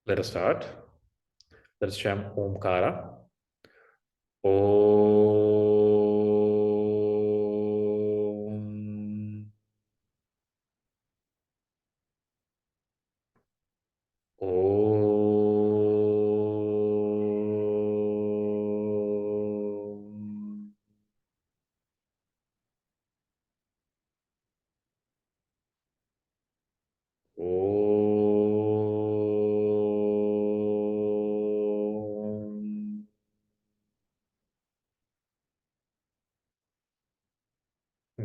Let us start. Let us chant Omkara. Om. Om. Om.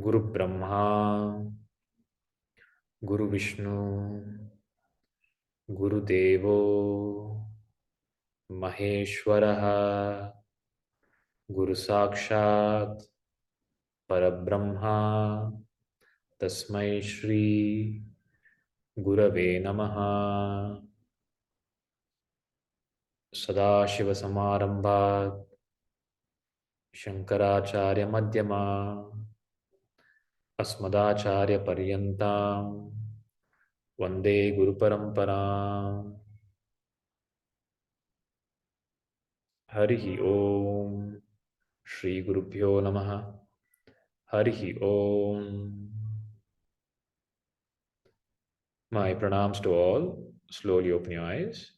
Guru Brahma, Guru Vishnu, Guru Devo, Maheshwaraha, Guru Sakshat, Parabrahma, Tasmai Shri, Gurave Namaha. Sadashivasamarambhat Shankaracharya Madhyama Asmadacharya Paryantam Vande Guru Paramparam. Harihi Om Shri Gurubhyo Namaha. Harihi Om. My pranams to all. Slowly open your eyes.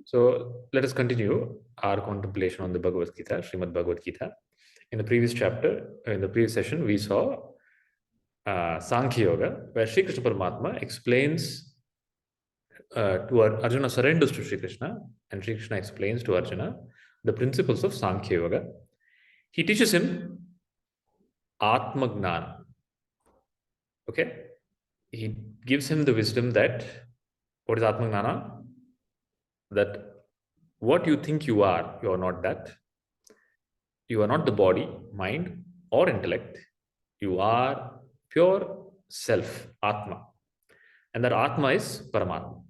So let us continue our contemplation on the Bhagavad Gita, Srimad Bhagavad Gita. In the previous chapter, in the previous session, we saw Sankhya Yoga, where Sri Krishna Paramatma explains to Arjuna surrenders to Sri Krishna, and Sri Krishna explains to Arjuna the principles of Sankhya Yoga. He teaches him Atma Gnana. Okay? He gives him the wisdom that what is Atma Gnana? That what you think you are not that. You are not the body, mind, or intellect. You are pure self, Atma. And that Atma is Paramatma.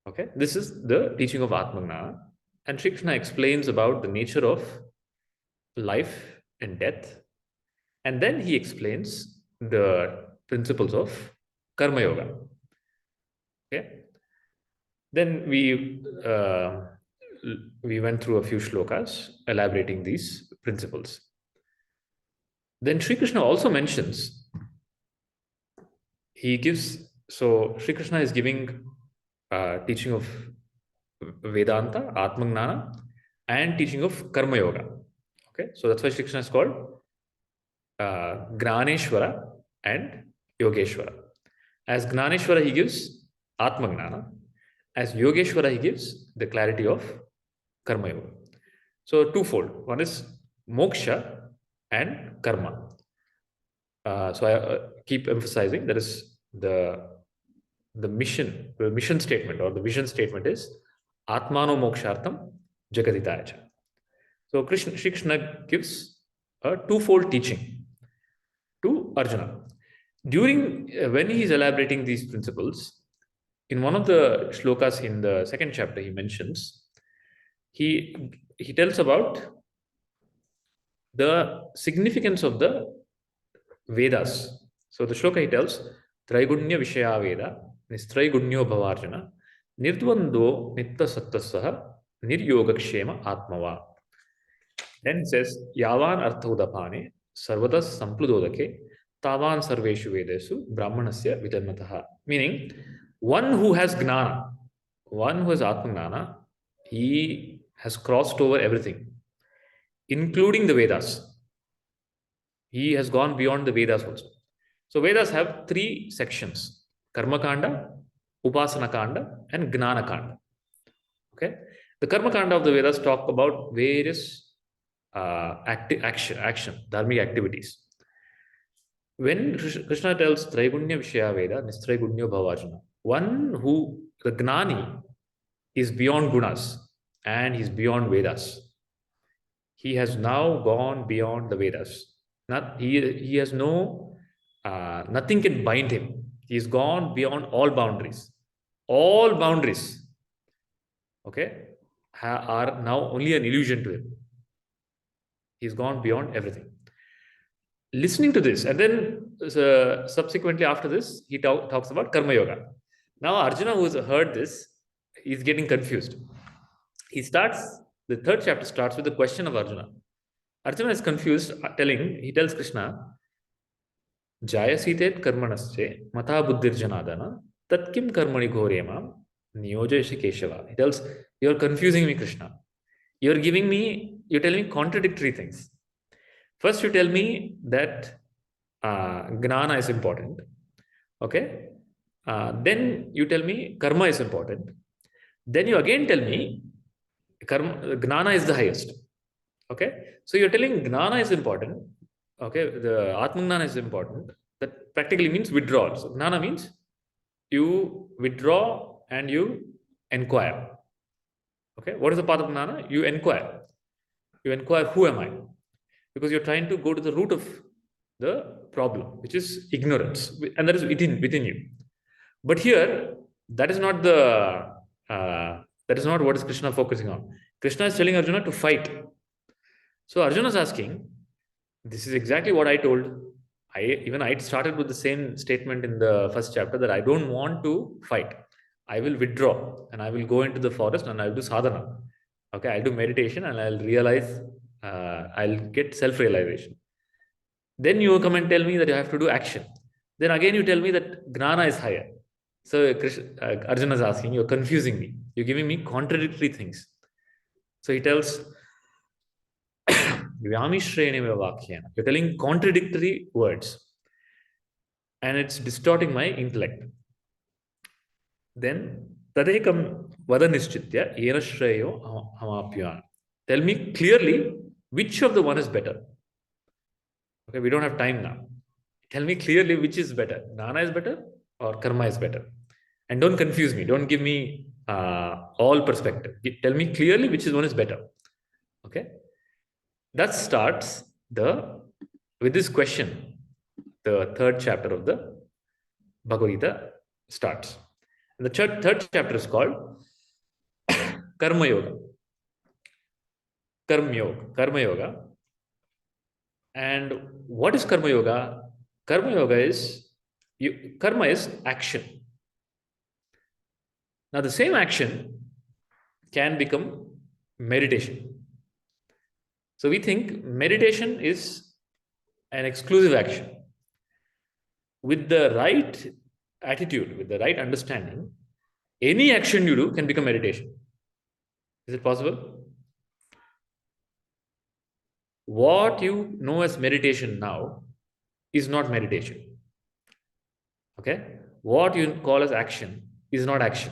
Okay, this is the teaching of Atmagna. And Sri Krishna explains about the nature of life and death. And then he explains the principles of Karma Yoga. Okay. Then we went through a few shlokas elaborating these principles. Then Sri Krishna also mentions, so Sri Krishna is giving teaching of Vedanta, Atmagnana, and teaching of Karma Yoga. Okay, so that's why Sri Krishna is called Gnaneshwara and Yogeshwara. As Gnaneshwara, he gives Atmagnana. As Yogeshwara, he gives the clarity of Karma Yoga. So twofold. One is moksha and karma. So I keep emphasizing that is the mission statement or the vision statement is Atmano mokshartam jagaditayacha. So Shri Krishna gives a twofold teaching to Arjuna. During when he is elaborating these principles, in one of the shlokas in the second chapter, he mentions he tells about the significance of the Vedas. So the shloka he tells, Traigunya Vishaya Veda, Nistraigunya Bhavarjana, Nirdvando Nitta Sattasaha, Niryogakshema Atmava. Then it says, Yavan Artha Udapane, Sarvatas Sampludodake, Tavan Sarveshu Vedesu, Brahmanasya Vijanmataha. Meaning, one who has Gnana, one who has Atmagnana, he has crossed over everything, including the Vedas. He has gone beyond the Vedas also. So Vedas have three sections: Karma Kanda, Upasana Kanda, and Gnana Kanda. Okay, the Karma Kanda of the Vedas talk about various action, dharmic activities. When Krishna tells Traigunya Vishaya Veda, Nistraigunya Bhavajana, one who the Gnani is beyond gunas and he's beyond Vedas. He has now gone beyond the Vedas. He has no nothing can bind him. He's gone beyond all boundaries. All boundaries. Okay. are now only an illusion to him. He's gone beyond everything. Listening to this, and then subsequently after this, he talks about Karma Yoga. Now, Arjuna, who's heard this, is getting confused. The third chapter starts with the question of Arjuna. Arjuna is confused, he tells Krishna, Jayasitet karmanasche mata buddhirjanadana tatkim karmani ghorema niyojayashi Keshava. He tells, you're confusing me, Krishna. You're telling me contradictory things. First, you tell me that Gnana is important. Okay. Then you tell me karma is important. Then you again tell me Gnana is the highest. Okay. So you're telling Gnana is important. Okay. The Atmangnana is important. That practically means withdrawal. So Gnana means you withdraw and you inquire. Okay. What is the path of Gnana? You inquire. You inquire, who am I? Because you're trying to go to the root of the problem, which is ignorance, and that is within you. But here, that is not what is Krishna focusing on. Krishna is telling Arjuna to fight. So Arjuna is asking, this is exactly what I told. I started with the same statement in the first chapter, that I don't want to fight. I will withdraw and I will go into the forest and I'll do sadhana. Okay, I'll do meditation and I'll realize, I'll get self-realization. Then you come and tell me that you have to do action. Then again you tell me that Gnana is higher. So Arjuna is asking, you're confusing me. You're giving me contradictory things. So he tells, you're telling contradictory words. And it's distorting my intellect. Then, tadekam vadanishchitya yenashreyo hamapyan. Tell me clearly which of the one is better. Okay, we don't have time now. Tell me clearly which is better. Gnana is better or karma is better. And don't confuse me. Don't give me all perspective. Tell me clearly which one is better. Okay. That starts with this question. The third chapter of the Bhagavad Gita starts. And the third chapter is called Karma Yoga. Karma Yoga. And what is Karma Yoga? Karma Yoga is, karma is action. Now the same action can become meditation. So we think meditation is an exclusive action. With the right attitude, with the right understanding, any action you do can become meditation. Is it possible? What you know as meditation now is not meditation. Okay? What you call as action is not action.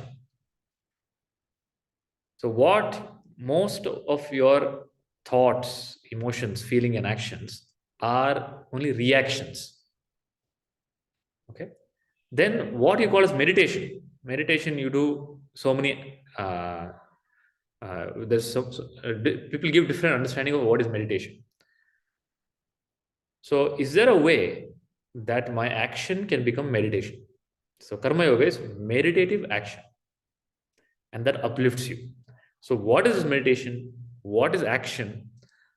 So what most of your thoughts, emotions, feeling and actions are only reactions. Okay? Then what you call as meditation. Meditation, you do so many, people give different understanding of what is meditation. So is there a way that my action can become meditation? So Karma Yoga is meditative action, and that uplifts you. So what is meditation? What is action?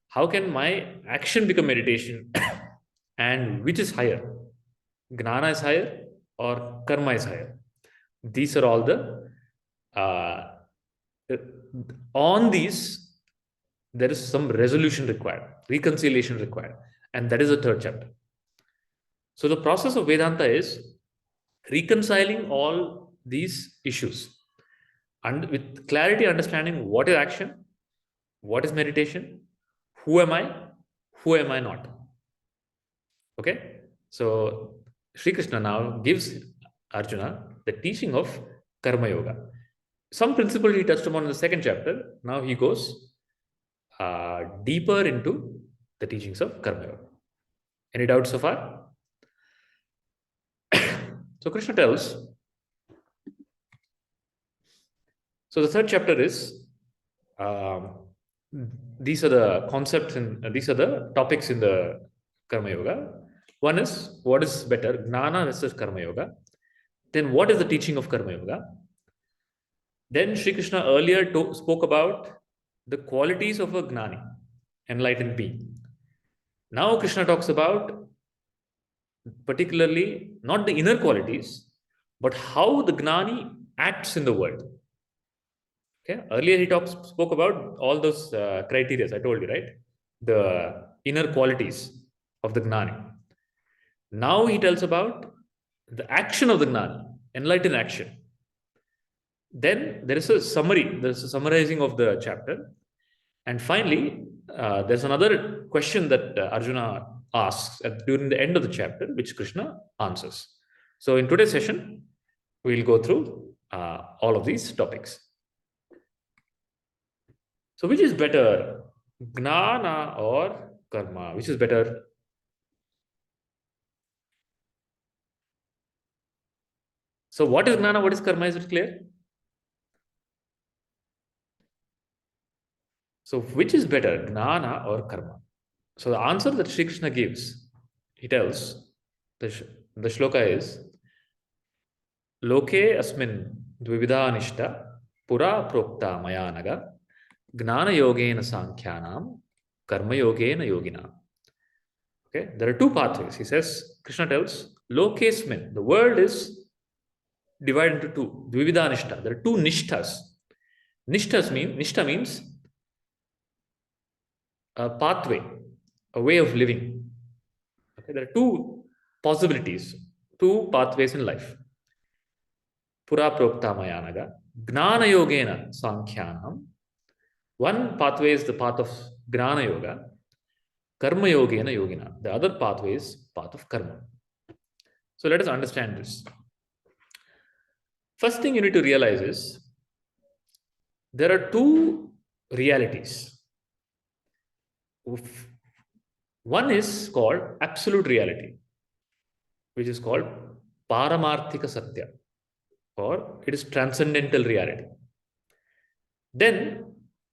How can my action become meditation? And which is higher? Gnana is higher or karma is higher? These are all on these, there is some resolution required, reconciliation required. And that is the third chapter. So the process of Vedanta is reconciling all these issues. And with clarity, understanding what is action, what is meditation, who am I not. Okay? So Sri Krishna now gives Arjuna the teaching of Karma Yoga. Some principle he touched upon in the second chapter. Now he goes deeper into the teachings of Karma Yoga. Any doubts so far? So Krishna tells, so the third chapter is, these are the concepts and these are the topics in the Karma Yoga. One is, what is better, Jnana versus Karma Yoga. Then what is the teaching of Karma Yoga? Then Sri Krishna earlier spoke about the qualities of a Gnani, enlightened being. Now Krishna talks about particularly not the inner qualities, but how the Gnani acts in the world. Okay. Earlier he spoke about all those criteria I told you, right? The inner qualities of the Gnani. Now he tells about the action of the Gnani, enlightened action. Then there is a summary, there's a summarizing of the chapter. And finally, there's another question that Arjuna asks during the end of the chapter, which Krishna answers. So in today's session, we'll go through all of these topics. So which is better, Gnana or Karma? Which is better? So what is Gnana, what is Karma? Is it clear? So which is better, Gnana or Karma? So the answer that Sri Krishna gives, he tells, the shloka is, Loke asmin dvividhanishta pura prokta maya naga gnana yogena sankhyanam karma yogena yogina. Okay, there are two pathways. He says, Krishna tells, Lokesmin, the world is divided into two. Dvividhanishta, there are two nishtas. Nishta means a pathway, a way of living. Okay, there are two possibilities, two pathways in life. Pura prokta mayanaga, gnana yogena sankhyanam. One pathway is the path of gnana yoga, karma yogena yogina. The other pathway is path of karma. So let us understand this. First thing you need to realize is there are two realities. One is called absolute reality, which is called Paramarthika Satya, or it is transcendental reality. Then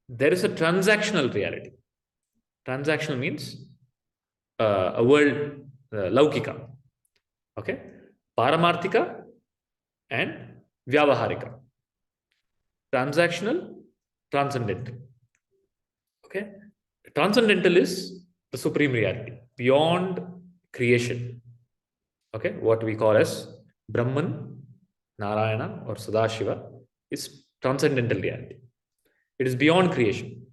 there is a transactional reality. Transactional means a world, Laukika. Okay? Paramarthika and Vyavaharika. Transactional, transcendental. Okay? Transcendental is the supreme reality, beyond creation. Okay? What we call as Brahman, Narayana, or Sadashiva is transcendental reality. It is beyond creation.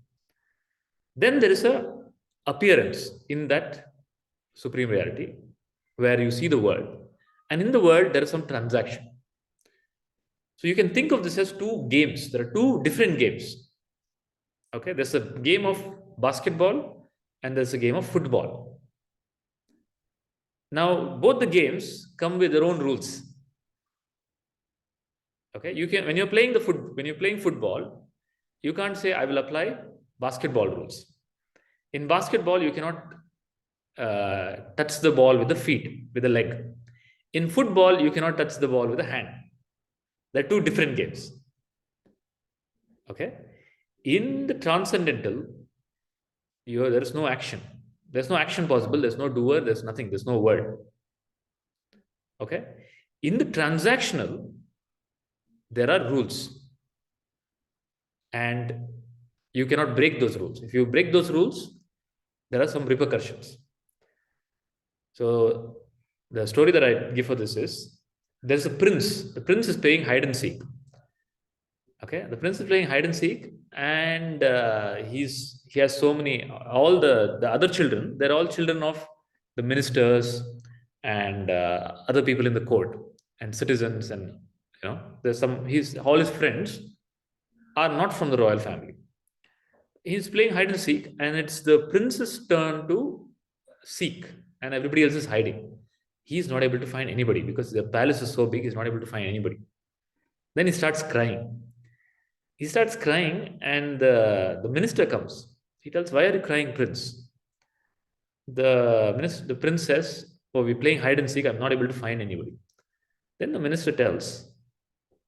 Then there is a appearance in that supreme reality where you see the world. And in the world, there is some transaction. So you can think of this as two games. There are two different games. Okay, there's a game of basketball and there's a game of football. Now, both the games come with their own rules. Okay, you can when you're playing football, you can't say I will apply basketball rules. In basketball, you cannot touch the ball with the feet, with the leg. In football, you cannot touch the ball with the hand. They're two different games. Okay. In the transcendental, there is no action. There's no action possible. There's no doer. There's nothing. There's no word. Okay. In the transactional, there are rules. And you cannot break those rules. If you break those rules, there are some repercussions. So the story that I give for this is, there's a prince. The prince is playing hide and seek. Okay, the prince is playing hide and seek, and he has so many, all the other children, they're all children of the ministers and other people in the court and citizens, and there's all his friends are not from the royal family. He's playing hide and seek, and it's the prince's turn to seek, and everybody else is hiding. He's not able to find anybody because the palace is so big, he's not able to find anybody. Then he starts crying. And the minister comes. He tells, "Why are you crying, prince?" The prince says, "Oh, we're playing hide and seek. I'm not able to find anybody." Then the minister tells,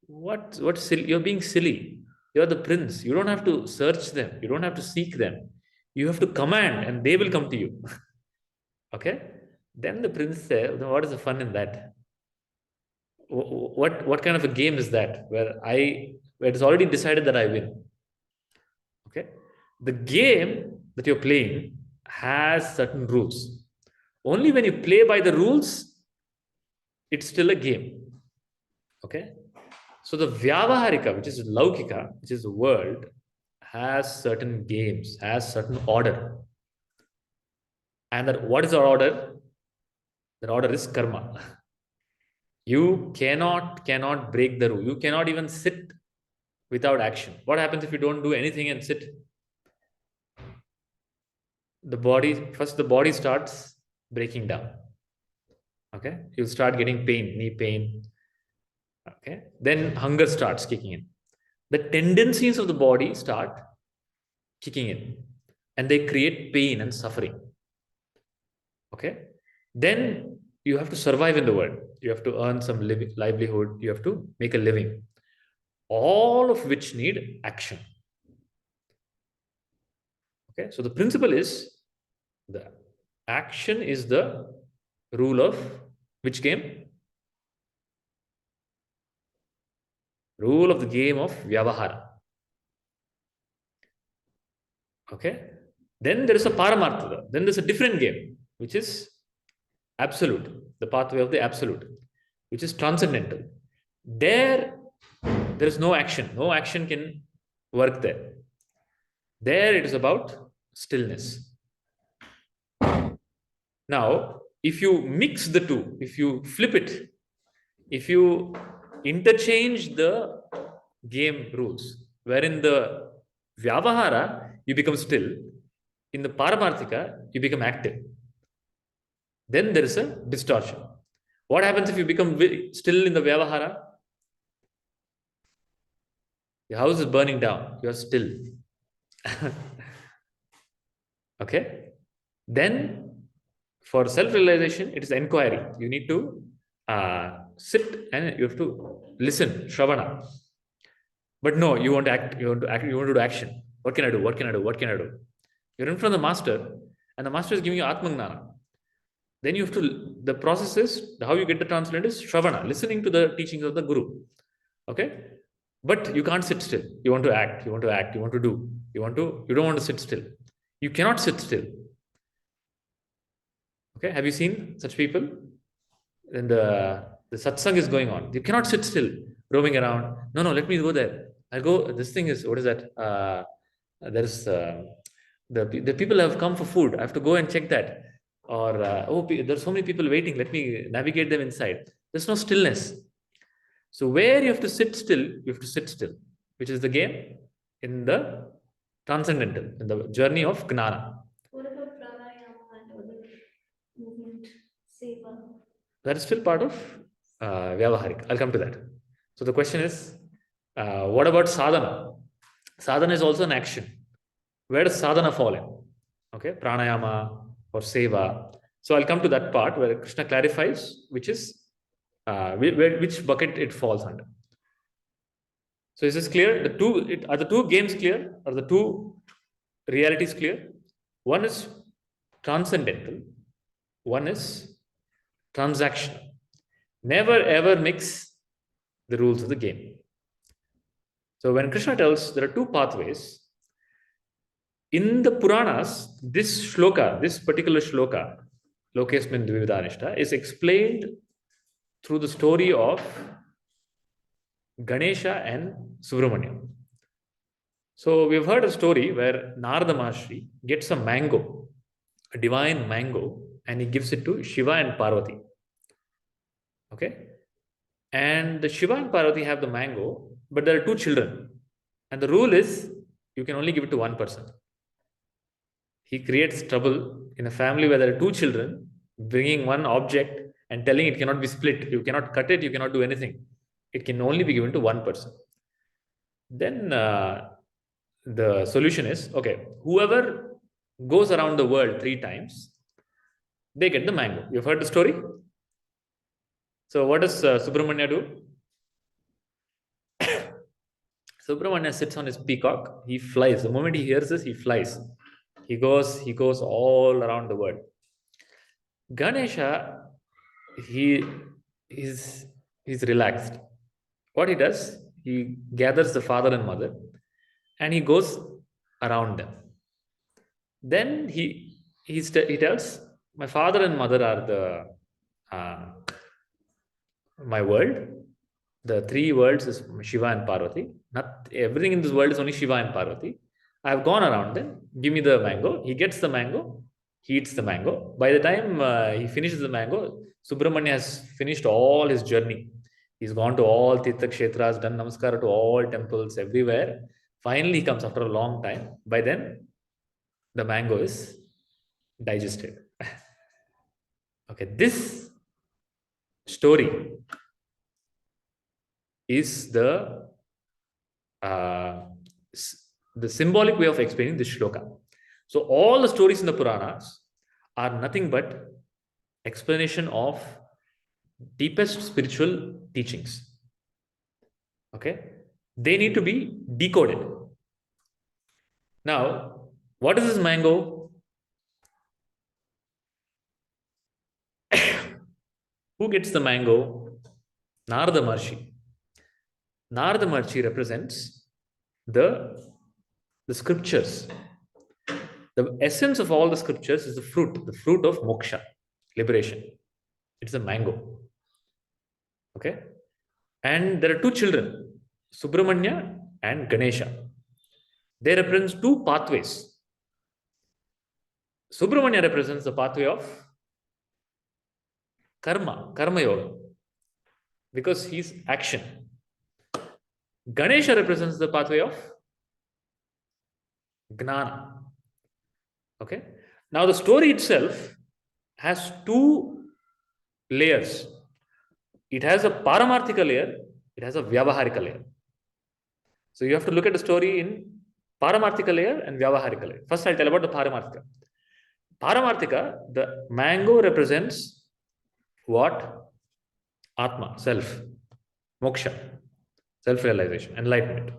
"What silly? You're being silly. You're the prince. You don't have to search them. You don't have to seek them. You have to command and they will come to you." Okay. Then the prince said, "What is the fun in that? What kind of a game is that where I where it's already decided that I win. Okay, the game that you're playing has certain rules. Only when you play by the rules, it's still a game. Okay, so the Vyavaharika, which is Laukika, which is the world, has certain games, has certain order. And that what is the order? That order is karma. You cannot break the rule. You cannot even sit without action. What happens if you don't do anything and sit? The body starts breaking down. Okay, you start getting pain, knee pain. Okay, then hunger starts kicking in. The tendencies of the body start kicking in, and they create pain and suffering. Okay, then you have to survive in the world. You have to earn some livelihood. You have to make a living, all of which need action. Okay, so the principle is the action is the rule of which game? Rule of the game of Vyavahara. Okay, then there is a Paramartha. Then there's a different game, which is absolute, the pathway of the absolute, which is transcendental. There is no action. No action can work there. There it is about stillness. Now, if you mix the two, if you flip it, if you interchange the game rules, wherein the Vyavahara, you become still, in the Paramarthika, you become active. Then there is a distortion. What happens if you become still in the Vyavahara? The house is burning down. You are still. Okay. Then for self-realization, it is inquiry. You need to sit and you have to listen, Shravana. But no, you want to act, you want to act, you want to do action. What can I do? What can I do? What can I do? You're in front of the master, and the master is giving you Atmangnana. Then you have to, the process is, how you get the transcendent is Shravana, listening to the teachings of the Guru. Okay? But you can't sit still. You want to act, you want to act, you want to do, you don't want to sit still. You cannot sit still. Okay, have you seen such people? And the satsang is going on. You cannot sit still, roaming around. No, let me go there. I'll go. This thing is, what is that? There's the people have come for food. I have to go and check that. Or there's so many people waiting. Let me navigate them inside. There's no stillness. So where you have to sit still, you have to sit still, which is the game in the transcendental, in the journey of Jnana. What about pranayama and other movement, seva? That is still part of Vyavaharik. I'll come to that. So the question is, what about sadhana? Sadhana is also an action. Where does sadhana fall in? Okay, pranayama or seva. So I'll come to that part where Krishna clarifies which is which bucket it falls under. So is this clear? Are the two games clear? Are the two realities clear? One is transcendental. One is transactional. Never ever mix the rules of the game. So when Krishna tells there are two pathways, in the Puranas, this shloka, this particular shloka, Lokesmin Dvividanishta, is explained through the story of Ganesha and Subramanya. So we've heard a story where Narada Maharshi gets a mango, a divine mango, and he gives it to Shiva and Parvati. Okay? And the Shiva and Parvati have the mango, but there are two children. And the rule is you can only give it to one person. He creates trouble in a family where there are two children, bringing one object and telling it cannot be split. You cannot cut it, you cannot do anything. It can only be given to one person. Then the solution is, okay, whoever goes around the world 3 times, they get the mango. You've heard the story? So what does Subramanya do? Subramanya sits on his peacock. He flies. The moment he hears this, he flies. He goes all around the world. Ganesha, he's relaxed. What he does, he gathers the father and mother and he goes around them. Then he tells, my father and mother are the my world. The three worlds is Shiva and Parvati. Not everything in this world is only Shiva and Parvati. I have gone around them. Give me the mango. He gets the mango. He eats the mango. By the time he finishes the mango, Subramanya has finished all his journey. He's gone to all Tirtha Kshetras, done Namaskara to all temples everywhere. Finally, he comes after a long time. By then, the mango is digested. Okay, this story is uh, the symbolic way of explaining this shloka. So all the stories in the Puranas are nothing but explanation of deepest spiritual teachings. Okay, they need to be decoded. Now, what is this mango? Who gets the mango? Narada Maharshi. Narada Maharshi represents the scriptures. The essence of all the scriptures is the fruit of moksha, liberation. It's a mango. Okay? And there are two children, Subramanya and Ganesha. They represent two pathways. Subramanya represents the pathway of karma yoga, because he's action. Ganesha represents the pathway of Jnana. Okay. Now the story itself has two layers. It has a paramarthika layer, it has a vyavaharika layer. So you have to look at the story in paramarthika layer and vyavaharika layer. First, I'll tell about the paramarthika. Paramarthika, the mango represents what? Atma, self, moksha, self-realization, enlightenment.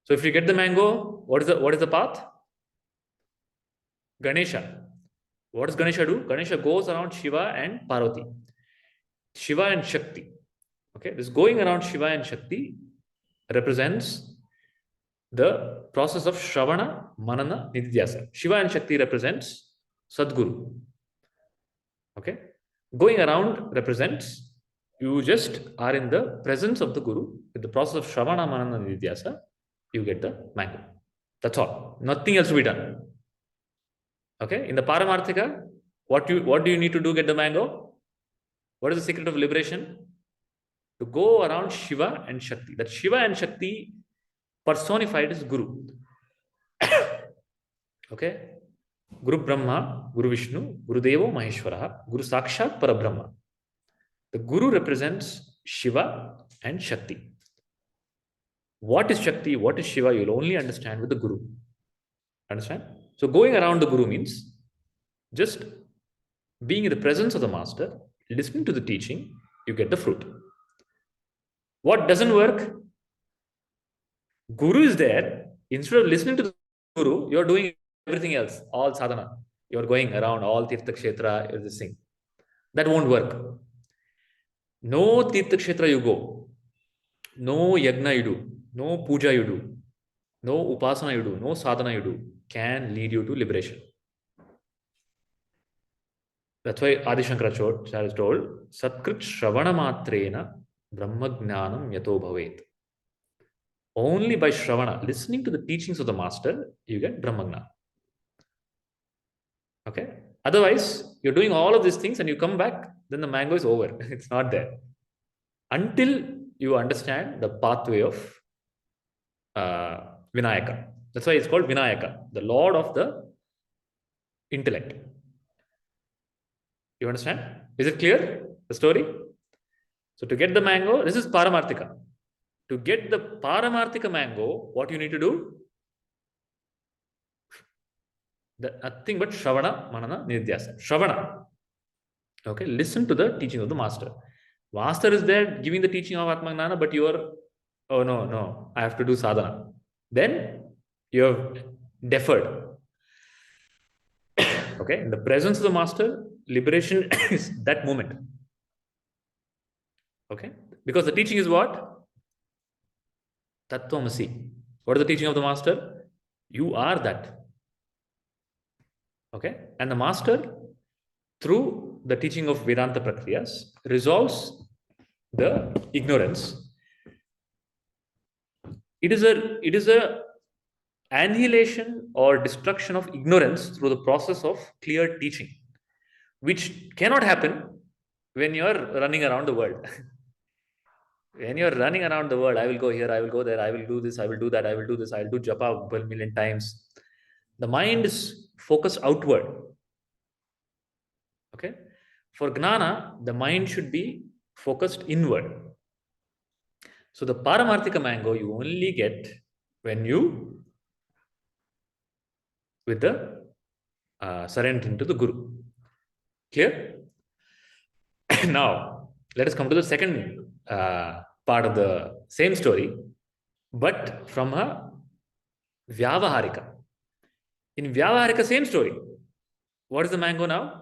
So if you get the mango, what is the path? Ganesha. What does Ganesha do? Ganesha goes around Shiva and Parvati. Shiva and Shakti. Okay, this going around Shiva and Shakti represents the process of Shravana, Manana, Nididhyasa. Shiva and Shakti represents Sadguru. Okay, going around represents you just are in the presence of the Guru. With the process of Shravana, Manana, Nididhyasa, you get the mango. That's all. Nothing else to be done. Okay, in the Paramarthika, what do you need to do get the mango? What is the secret of liberation? To go around Shiva and Shakti. That Shiva and Shakti personified is Guru. Okay, Guru Brahma, Guru Vishnu, Guru Devo Maheshwara, Guru Sakshat Parabrahma. The Guru represents Shiva and Shakti. What is Shakti? What is Shiva? You'll only understand with the Guru. Understand? So going around the Guru means just being in the presence of the master, listening to the teaching, you get the fruit. What doesn't work? Guru is there. Instead of listening to the Guru, you're doing everything else, all sadhana. You're going around all Tirtha Kshetra, you're this thing. That won't work. No Tirtha Kshetra you go, no Yajna you do, no Puja you do, no Upasana you do, no Sadhana you do, can lead you to liberation. That's why Adi Shankaracharya has told, Satkrit Shravana Matrena Brahma Jnanam Yato Bhavet. Only by Shravana, listening to the teachings of the master, you get Brahma Jnana. Okay? Otherwise, you're doing all of these things and you come back, then the mango is over. It's not there. Until you understand the pathway of Vinayaka. That's why it's called Vinayaka, the Lord of the intellect. You understand? Is it clear, the story? So to get the mango, this is Paramarthika. To get the Paramarthika mango, what you need to do? Nothing but Shravana, Manana, Nididhyasa. Shravana. Okay, listen to the teaching of the master. Master is there giving the teaching of Atma Gnana, but you are, oh no, I have to do sadhana. Then you have deferred. Okay, in the presence of the master, liberation is that moment. Okay, because the teaching is what? Tattvamasi. What is the teaching of the master? You are that. Okay? And the master, through the teaching of Vedanta Prakriyas, resolves the ignorance. It is a annihilation or destruction of ignorance through the process of clear teaching, which cannot happen when you are running around the world. When you're running around the world, I will go here, I will go there, I will do this, I will do that, I will do this, I will do japa 12 million times. The mind is focused outward. Okay? For Gnana, the mind should be focused inward. So the Paramarthika mango you only get when you with the surrender into the Guru. Clear? Now, let us come to the second part of the same story, but from a Vyavaharika. In Vyavaharika, same story. What is the mango now?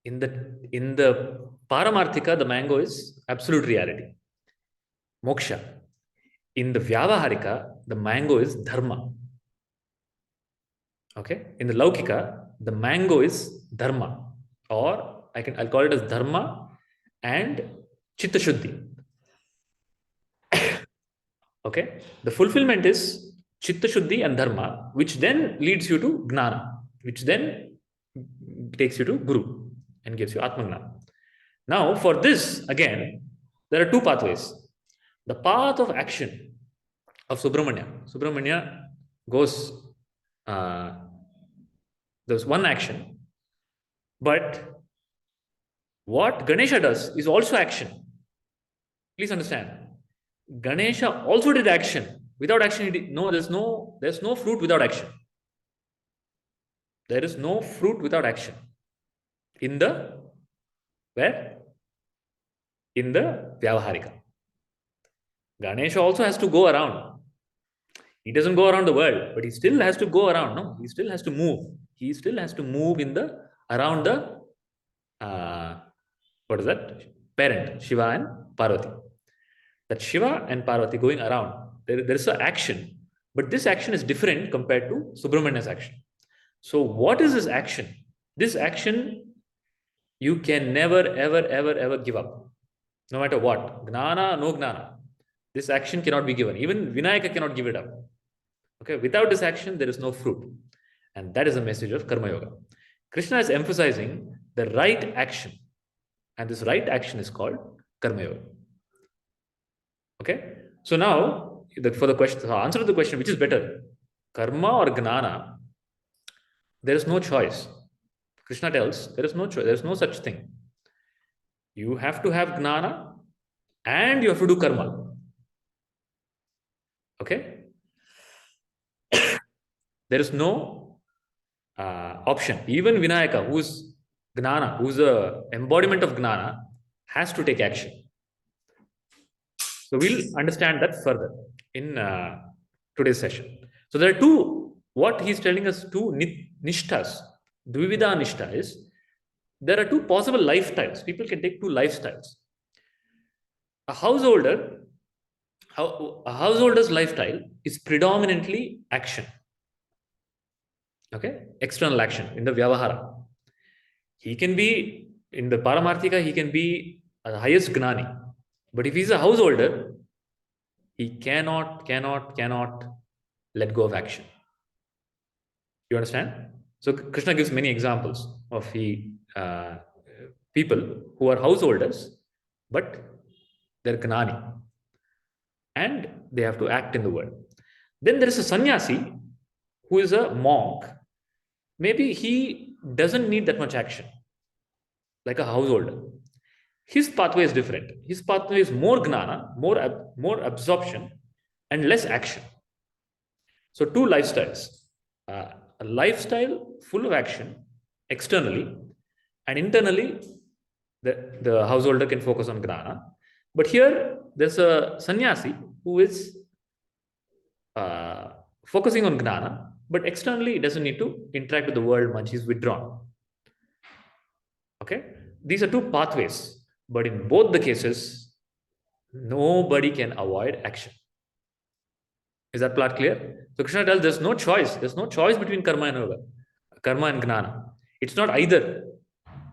In the Paramarthika, the mango is absolute reality, moksha. In the Vyavaharika, the mango is dharma. Okay? In the Laukika, the mango is dharma, or I'll call it as dharma and chitta shuddhi. Okay? The fulfillment is chitta shuddhi and dharma, which then leads you to gnana, which then takes you to guru and gives you atmagna. Now, for this, again, there are two pathways. The path of action of Subramanya goes, there's one action, but what Ganesha does is also action. Please understand. Ganesha also did action. Without action, there's no fruit without action. There is no fruit without action. In the where? In the Vyavaharika. Ganesha also has to go around. He doesn't go around the world, but he still has to go around. No, he still has to move. He still has to move around the what is that? Parent, Shiva and Parvati. That Shiva and Parvati going around, there is an action, but this action is different compared to Subramania's action. So, what is this action? This action you can never, ever give up, no matter what. Gnana, no gnana. This action cannot be given. Even Vinayaka cannot give it up. Okay, without this action, there is no fruit. And that is the message of Karma Yoga. Krishna is emphasizing the right action. And this right action is called Karma Yoga. Okay? So now, for the answer to the question, which is better, karma or gnana, there is no choice. Krishna tells there is no choice, there is no such thing. You have to have gnana and you have to do karma. Okay? There is no option. Even Vinayaka, who's gnana, who's the embodiment of gnana, has to take action. So we'll understand that further in today's session. So there are what he's telling us, two nishtas. Dvivida nishta is, there are two possible lifestyles. People can take two lifestyles. A householder's lifestyle is predominantly action. Okay? External action in the Vyavahara. He can be, in the Paramarthika, he can be the highest gnani. But if he's a householder, he cannot let go of action. You understand? So Krishna gives many examples of people who are householders, but they're gnani. And they have to act in the world. Then there is a sannyasi who is a monk. Maybe he doesn't need that much action, like a householder. His pathway is different. His pathway is more gnana, more absorption, and less action. So two lifestyles. A lifestyle full of action externally, and internally, the householder can focus on gnana. But here, there's a sannyasi who is focusing on gnana, but externally, he doesn't need to interact with the world much. He's withdrawn. Okay? These are two pathways. But in both the cases, Nobody can avoid action. Is that part clear? So Krishna tells there's no choice. There's no choice between karma and yoga, karma and gnana. It's not either.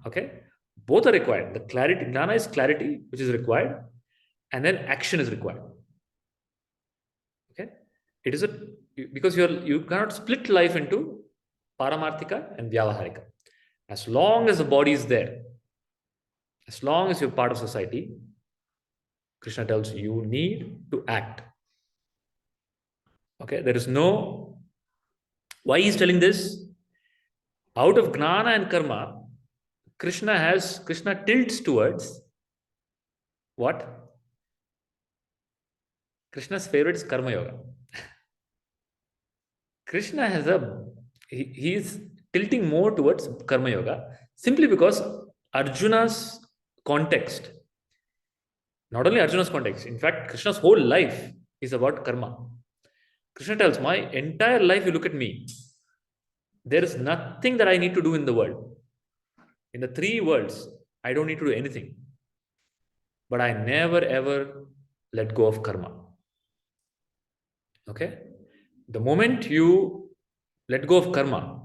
Okay? Both are required. The clarity, gnana is clarity, which is required, and then action is required. Okay? It is because you cannot split life into paramarthika and vyavaharika. As long as the body is there, as long as you're part of society, Krishna tells you need to act. Okay, there is no. Why he's telling this? Out of gnana and karma, Krishna tilts towards what? Krishna's favorite is karma yoga. Krishna has he is tilting more towards karma yoga simply because Arjuna's context, not only Arjuna's context, in fact, Krishna's whole life is about karma. Krishna tells, my entire life, you look at me, there is nothing that I need to do in the world. In the three worlds, I don't need to do anything. But I never ever let go of karma. Okay? The moment you let go of karma,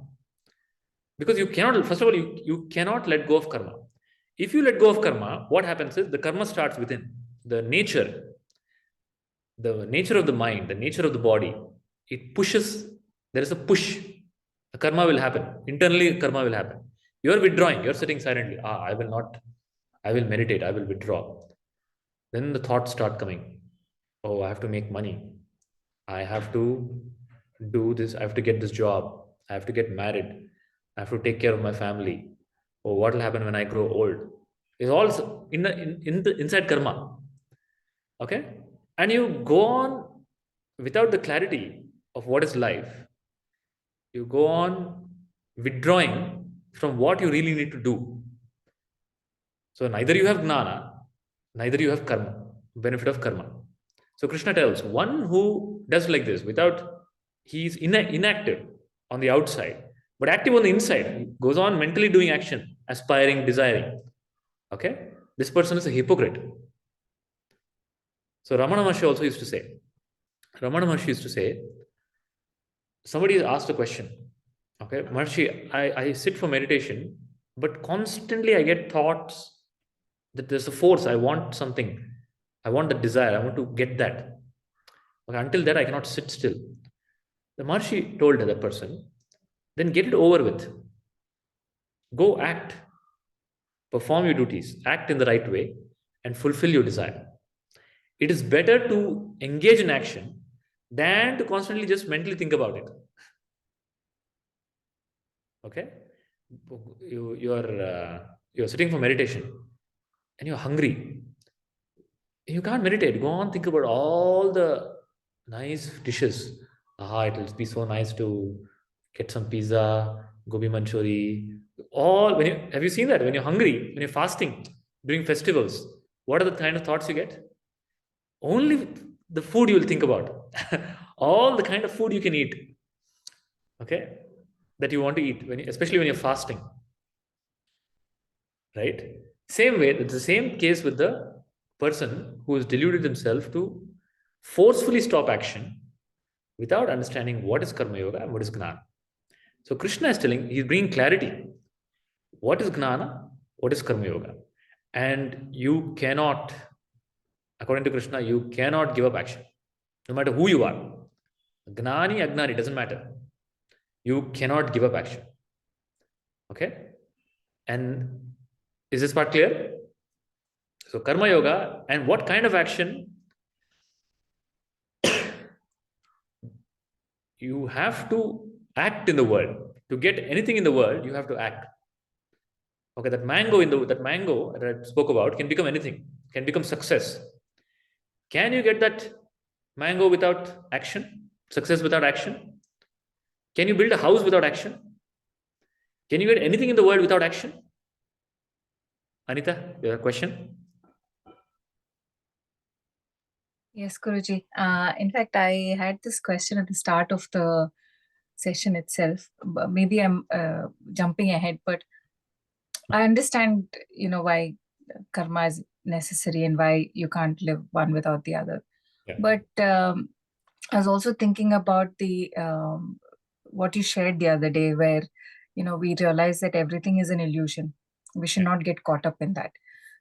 because you cannot, first of all, you cannot let go of karma. If you let go of karma, what happens is the karma starts within. The nature of the mind, the nature of the body, it pushes, there is a push. The karma will happen. Internally, karma will happen. You're withdrawing, you're sitting silently. I will meditate, I will withdraw. Then the thoughts start coming. Oh, I have to make money. I have to do this. I have to get this job. I have to get married. I have to take care of my family. Oh, what will happen when I grow old? It's all inside karma. Okay? And you go on without the clarity of what is life. You go on withdrawing from what you really need to do. So neither you have gnana, neither you have karma, benefit of karma. So Krishna tells, one who does like this without, he's inactive on the outside, but active on the inside, goes on mentally doing action, aspiring, desiring. Okay? This person is a hypocrite. So Ramana Maharshi also used to say, somebody asked a question. Okay, Maharshi, I sit for meditation, but constantly I get thoughts that there's a force, I want something. I want the desire, I want to get that. Okay, until that, I cannot sit still. The Maharshi told that person, then get it over with. Go act, perform your duties, act in the right way, and fulfill your desire. It is better to engage in action than to constantly just mentally think about it. Okay? You're sitting for meditation and you're hungry. You can't meditate. Go on, think about all the nice dishes. It will be so nice to get some pizza, gobi manchuri. Have you seen that? When you're hungry, when you're fasting during festivals, what are the kind of thoughts you get? Only the food you will think about. All the kind of food you can eat. Okay? That you want to eat, especially when you're fasting. Right? Same way, it's the same case with the person who has deluded himself to forcefully stop action without understanding what is karma yoga and what is gnana. So Krishna is telling, he's bringing clarity. What is gnana? What is karma yoga? And you cannot, according to Krishna, you cannot give up action. No matter who you are. Gnani, agnani, doesn't matter. You cannot give up action. Okay? And is this part clear? So karma yoga, and what kind of action? You have to act in the world. To get anything in the world, you have to act. Okay, that mango that I spoke about can become anything, can become success. Can you get that mango without action? Success without action? Can you build a house without action? Can you get anything in the world without action? Anita, you have a question? Yes, Guruji. In fact, I had this question at the start of the session itself. Maybe I'm jumping ahead, but I understand, why karma is necessary and why you can't live one without the other. Yeah. But I was also thinking about the what you shared the other day, where we realize that everything is an illusion. We should not get caught up in that.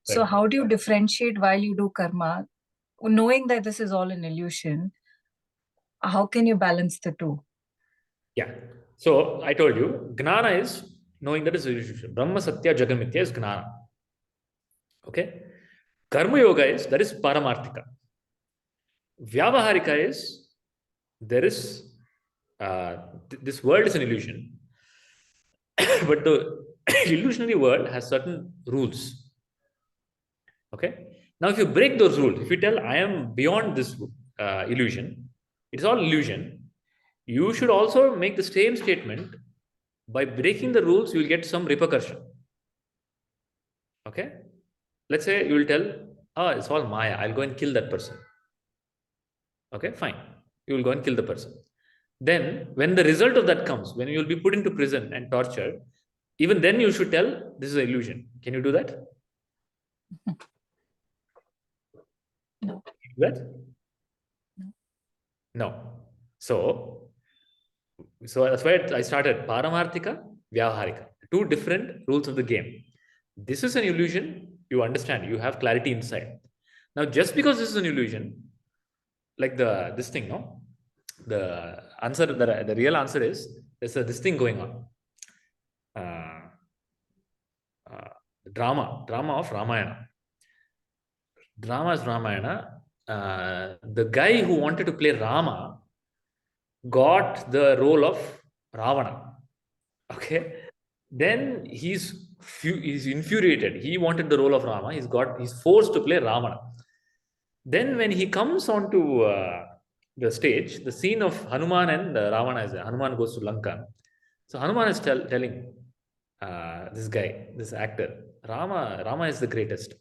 So Right. how do you differentiate while you do karma, knowing that this is all an illusion? How can you balance the two? Yeah. So I told you, Gnana is knowing that it's illusion. Brahma Satya Jagamitya is Gnana. Okay. Karma Yoga that is Paramarthika. Vyavaharika is there is this world is an illusion, but the illusionary world has certain rules. Okay. Now, if you break those rules, if you tell I am beyond this illusion, it's all illusion, you should also make the same statement. By breaking the rules, you will get some repercussion. Okay. Let's say you will tell, it's all Maya. I'll go and kill that person. Okay, fine. You will go and kill the person. Then, when the result of that comes, when you will be put into prison and tortured, even then you should tell this is an illusion. Can you do that? No. Can you do that? No. So that's why I started Paramarthika, Vyavaharika. Two different rules of the game. This is an illusion. You understand. You have clarity inside. Now, just because this is an illusion, like this thing, no? The answer, the real answer is there's this thing going on. Drama of Ramayana. Drama is Ramayana. The guy who wanted to play Rama got the role of Ravana. Okay. Then he's infuriated. He wanted the role of Rama. He's forced to play Ravana. Then when he comes onto the stage, the scene of Hanuman and Ravana is there. Hanuman goes to Lanka. So Hanuman is telling this guy, this actor, Rama is the greatest.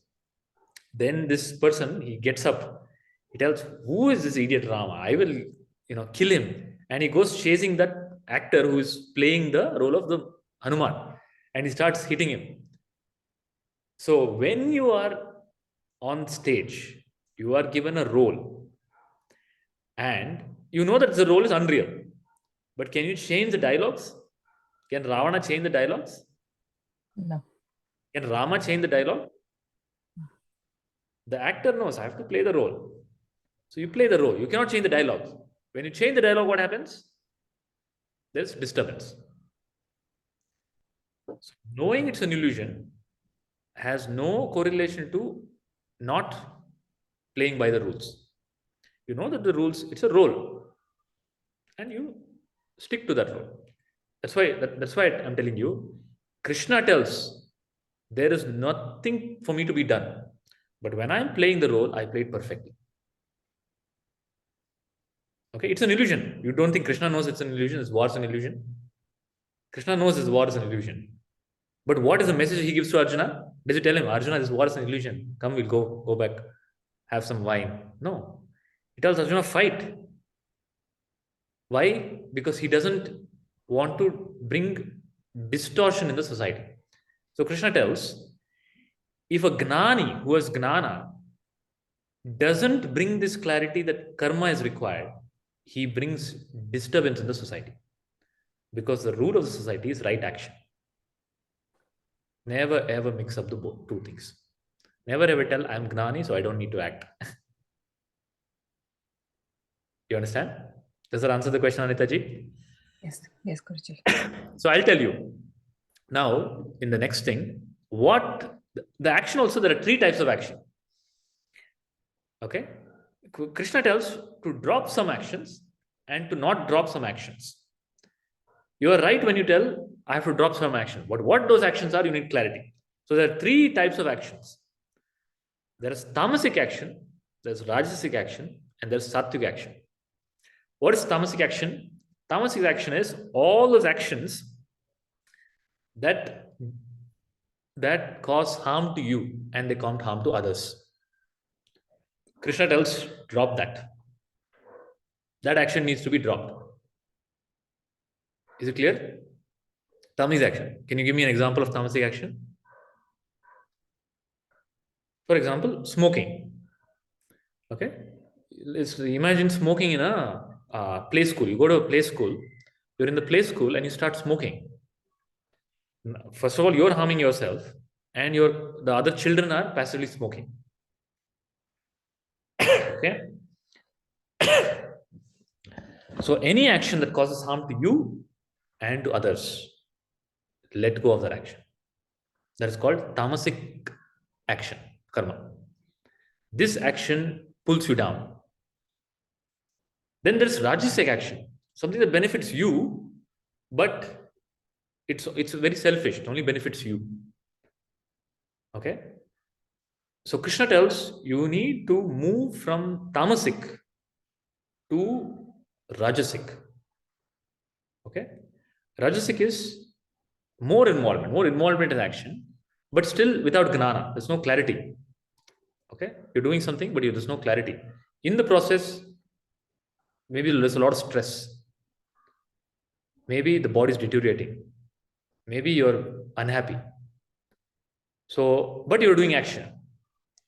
Then this person, he gets up. He tells, who is this idiot Rama? I will, kill him. And he goes chasing that actor who is playing the role of the Hanuman. And he starts hitting him. So when you are on stage, you are given a role. And you know that the role is unreal. But can you change the dialogues? Can Ravana change the dialogues? No. Can Rama change the dialogue? The actor knows, I have to play the role. So you play the role. You cannot change the dialogue. When you change the dialogue, what happens? There's disturbance. So knowing it's an illusion has no correlation to not playing by the rules. You know that the rules, it's a role. And you stick to that role. That's why I'm telling you, Krishna tells, there is nothing for me to be done. But when I'm playing the role, I play it perfectly. Okay, it's an illusion. You don't think Krishna knows it's an illusion, his war is an illusion? Krishna knows his war is an illusion. But what is the message he gives to Arjuna? Does he tell him, Arjuna, this war is an illusion. Come, we'll go back, have some wine. No. He tells Arjuna, fight. Why? Because he doesn't want to bring distortion in the society. So Krishna tells, if a Gnani who has Gnana doesn't bring this clarity that karma is required, he brings disturbance in the society. Because the rule of the society is right action. Never ever mix up the two things. Never ever tell, I'm Gnani, so I don't need to act. You understand? Does that answer the question, Anita ji? Yes, Guruji. So I'll tell you. Now, in the next thing, what the action also, there are three types of action. Okay? Krishna tells to drop some actions and to not drop some actions. You are right when you tell, I have to drop some action. But what those actions are, you need clarity. So there are three types of actions. There is tamasic action, there's rajasic action, and there's sattvic action. What is tamasic action? Tamasic action is all those actions that cause harm to you and they cause harm to others. Krishna tells, drop that. That action needs to be dropped. Is it clear? Tamasic action. Can you give me an example of tamasic action? For example, smoking. Okay, let's imagine smoking in a play school. You go to a play school, you're in the play school and you start smoking. First of all, you're harming yourself, and the other children are passively smoking. Okay, so any action that causes harm to you and to others, let go of that action. That is called tamasic action, karma. This action pulls you down. Then there's rajasic action, something that benefits you, but it's very selfish. It only benefits you. Okay. So Krishna tells you need to move from tamasic to rajasic. Okay. Rajasic is more involvement in action, but still without gnana. There's no clarity. Okay. You're doing something, but there's no clarity. In the process, maybe there's a lot of stress. Maybe the body is deteriorating. Maybe you're unhappy. So, but you're doing action.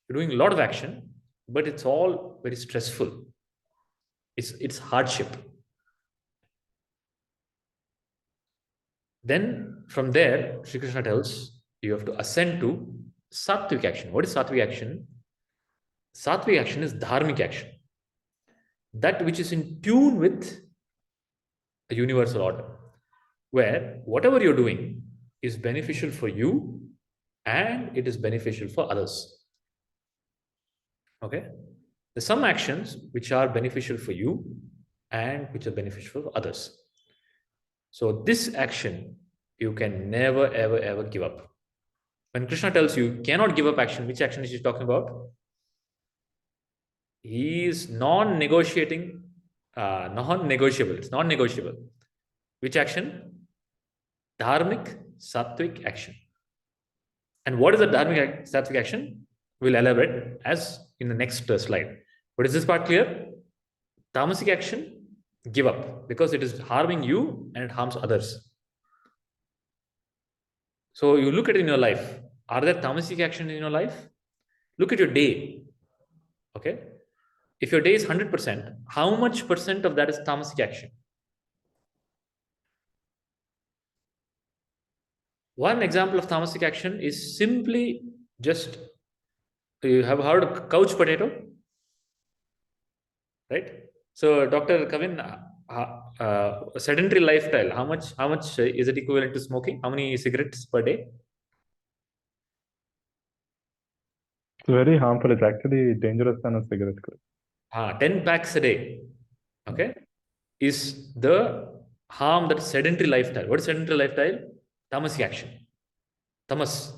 You're doing a lot of action, but it's all very stressful. It's hardship. Then from there, Sri Krishna tells you have to ascend to sattvic action. What is sattvic action? Sattvic action is dharmic action. That which is in tune with a universal order, where whatever you're doing is beneficial for you and it is beneficial for others. Okay? There's some actions which are beneficial for you and which are beneficial for others. So this action, you can never, ever, ever give up. When Krishna tells you cannot give up action, which action is he talking about? He is non-negotiating, non-negotiable. It's non-negotiable. Which action? Dharmic, sattvic action. And what is the dharmic, sattvic action? We'll elaborate as in the next slide. But is this part clear? Tamasic action, give up, because it is harming you and it harms others. So you look at it in your life. Are there tamasic action in your life? Look at your day. Okay. If your day is 100%, how much percent of that is tamasic action? One example of tamasic action is simply just, you have heard of couch potato? Right? So Dr. Kavin, sedentary lifestyle, how much is it equivalent to smoking? How many cigarettes per day? It's very harmful. It's actually dangerous than a cigarette. 10 packs a day. Okay, is the harm that sedentary lifestyle. What is sedentary lifestyle? Tamasic action. Tamas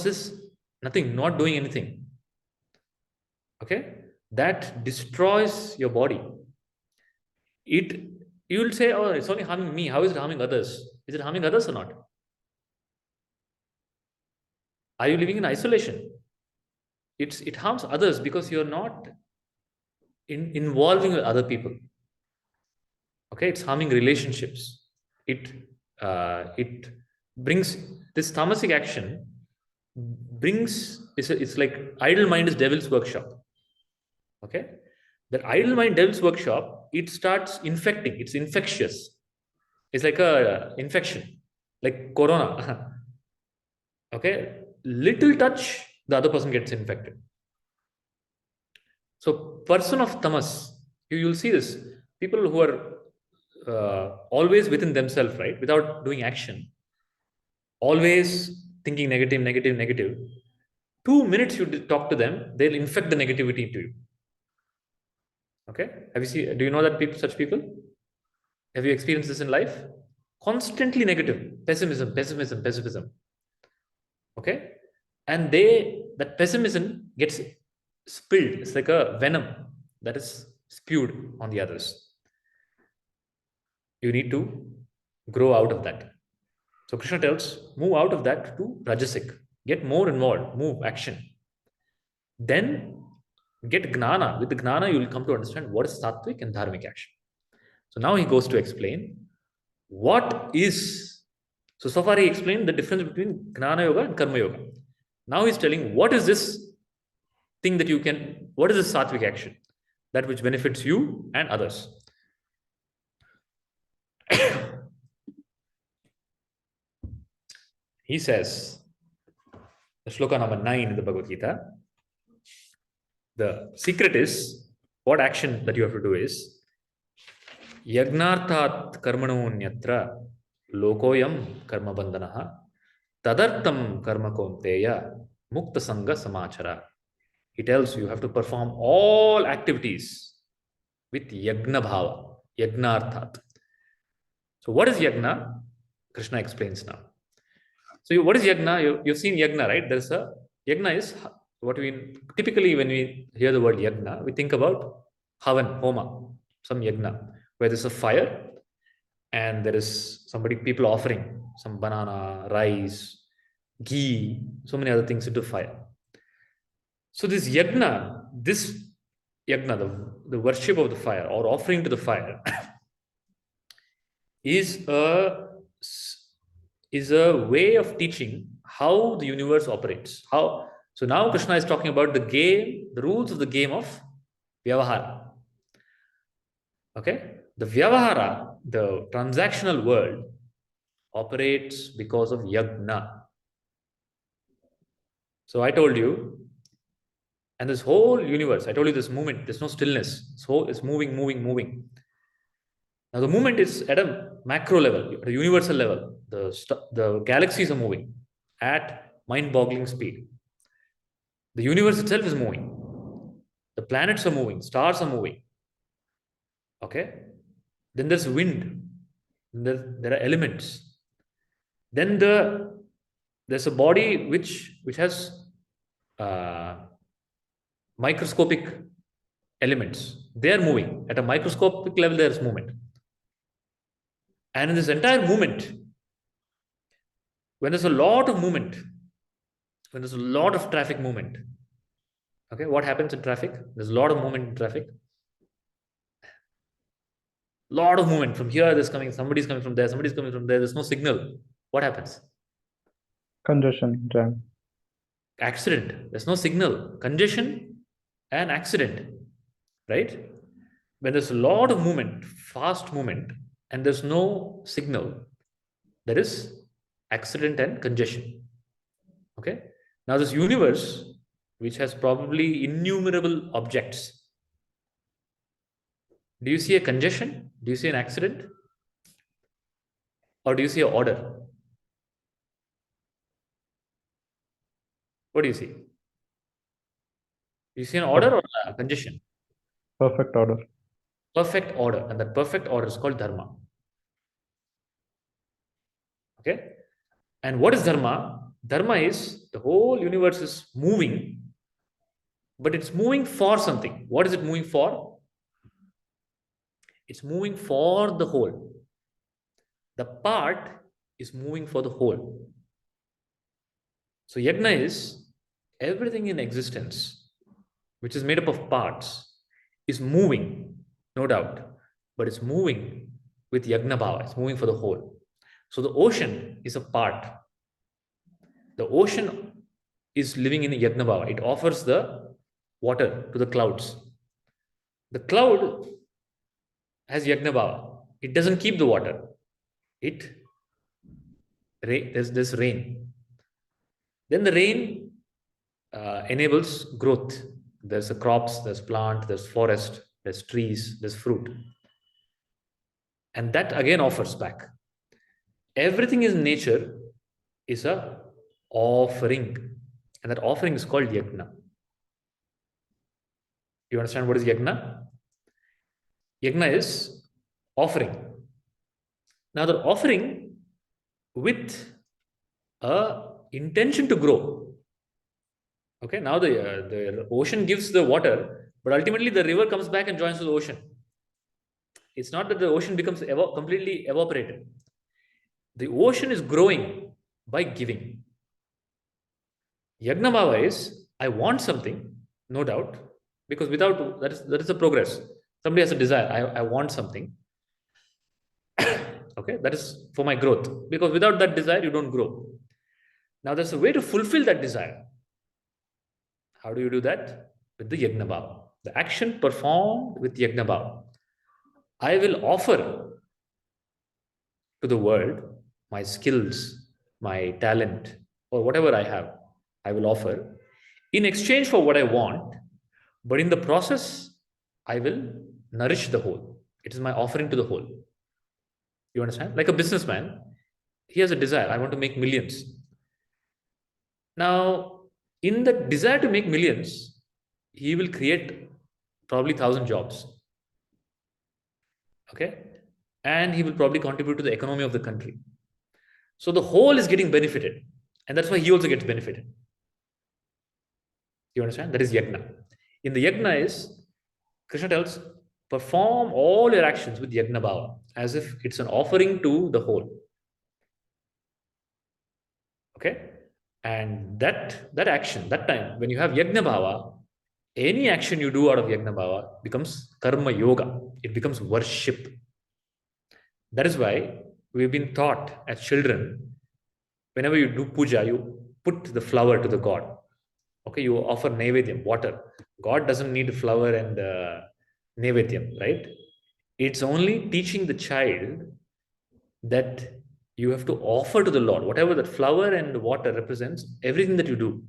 is nothing, not doing anything. Okay, that destroys your body. You will say, oh, it's only harming me. How is it harming others? Is it harming others or not? Are you living in isolation? It harms others because you're not involving with other people. Okay, it's harming relationships. It brings this tamasic action it's like idle mind is devil's workshop. Okay, that idle mind devil's workshop, it starts infecting. It's infectious. It's like a infection, like corona. Okay, little touch, the other person gets infected. So person of tamas, you'll see this. People who are always within themselves, right, without doing action, always thinking negative. 2 minutes you talk to them, they'll infect the negativity into you. Okay, do you know that such people? Have you experienced this in life? Constantly negative, pessimism. Okay, and that pessimism gets spilled. It's like a venom that is spewed on the others. You need to grow out of that. So Krishna tells, move out of that to rajasic. Get more involved, move, action. Then get gnana. With the gnana, you will come to understand what is sattvic and dharmic action. So now he goes to explain what is. So far he explained the difference between gnana yoga and karma yoga. Now he's telling what is this think that you can, what is the sattvic action? That which benefits you and others. He says, the shloka number 9 in the Bhagavad Gita, the secret is, what action that you have to do is, Yagnarthat karmanonyatra lokoyam karma bandhanaha tadartam karma konteya mukta sangha samachara. He tells you have to perform all activities with yagna bhava, yagnarthat. So what is yagna? Krishna explains now. So what is yagna? You've seen yagna, right? There's a yagna is what we typically, when we hear the word yagna, we think about havan, homa, some yagna, where there's a fire and there is people offering some banana, rice, ghee, so many other things into fire. So this yagna, the worship of the fire or offering to the fire is a way of teaching how the universe operates. So now Krishna is talking about the rules of the game of Vyavahara. Okay? The Vyavahara, the transactional world, operates because of Yajna. So I told you, and this whole universe, I told you this movement, there's no stillness. So it's moving. Now the movement is at a macro level, at a universal level. The galaxies are moving at mind-boggling speed. The universe itself is moving. The planets are moving, stars are moving. Okay? Then there's wind. There are elements. Then there's a body which has microscopic elements. They are moving. At a microscopic level, there is movement. And in this entire movement, when there's a lot of movement, when there's a lot of traffic movement, okay, what happens in traffic? There's a lot of movement in traffic. Lot of movement. From here, somebody's coming from there, somebody's coming from there. There's no signal. What happens? Congestion, jam. Accident. There's no signal. Congestion and accident. Right? When there's a lot of movement, fast movement, and there's no signal, there is accident and congestion. Okay? Now this universe, which has probably innumerable objects, do you see a congestion? Do you see an accident? Or do you see an order? What do you see? Do you see an order or a congestion? Perfect order. Perfect order. And that perfect order is called dharma. Okay? And what is dharma? Dharma is the whole universe is moving, but it's moving for something. What is it moving for? It's moving for the whole. The part is moving for the whole. So yajna is everything in existence, which is made up of parts, is moving, no doubt, but it's moving with yajna bhava. It's moving for the whole. So the ocean is a part. The ocean is living in yajna bhava. It offers the water to the clouds. The cloud has yajna bhava. It doesn't keep the water. There's this rain. Then the rain enables growth. There's the crops, there's plant, there's forest, there's trees, there's fruit. And that again offers back. Everything in nature is a offering. And that offering is called yajna. You understand what is yajna? Yajna is offering. Now the offering with a intention to grow. Okay, now the ocean gives the water, but ultimately the river comes back and joins the ocean. It's not that the ocean becomes completely evaporated. The ocean is growing by giving. Yajna bhava is, I want something, no doubt, because without that is a progress. Somebody has a desire, I want something. Okay, that is for my growth, because without that desire, you don't grow. Now there's a way to fulfill that desire. How do you do that? with the Yajna Bhava. The action performed with Yajna Bhava. I will offer to the world my skills, my talent, or whatever I have, I will offer in exchange for what I want, but in the process, I will nourish the whole. It is my offering to the whole. You understand? Like a businessman, he has a desire. I want to make millions. Now, in the desire to make millions, he will create probably 1,000 jobs. Okay? And he will probably contribute to the economy of the country. So the whole is getting benefited. And that's why he also gets benefited. You understand? That is Yajna. In the Yajna is, Krishna tells, perform all your actions with Yajna Bhava, as if it's an offering to the whole. Okay? And that action, that time, when you have Yajna Bhava, any action you do out of Yajna Bhava becomes Karma Yoga. It becomes worship. That is why we've been taught as children, whenever you do puja, you put the flower to the god. Okay, you offer Naivedyam, water. God doesn't need flower and Naivedyam, right? It's only teaching the child that you have to offer to the Lord, whatever that flower and water represents, everything that you do.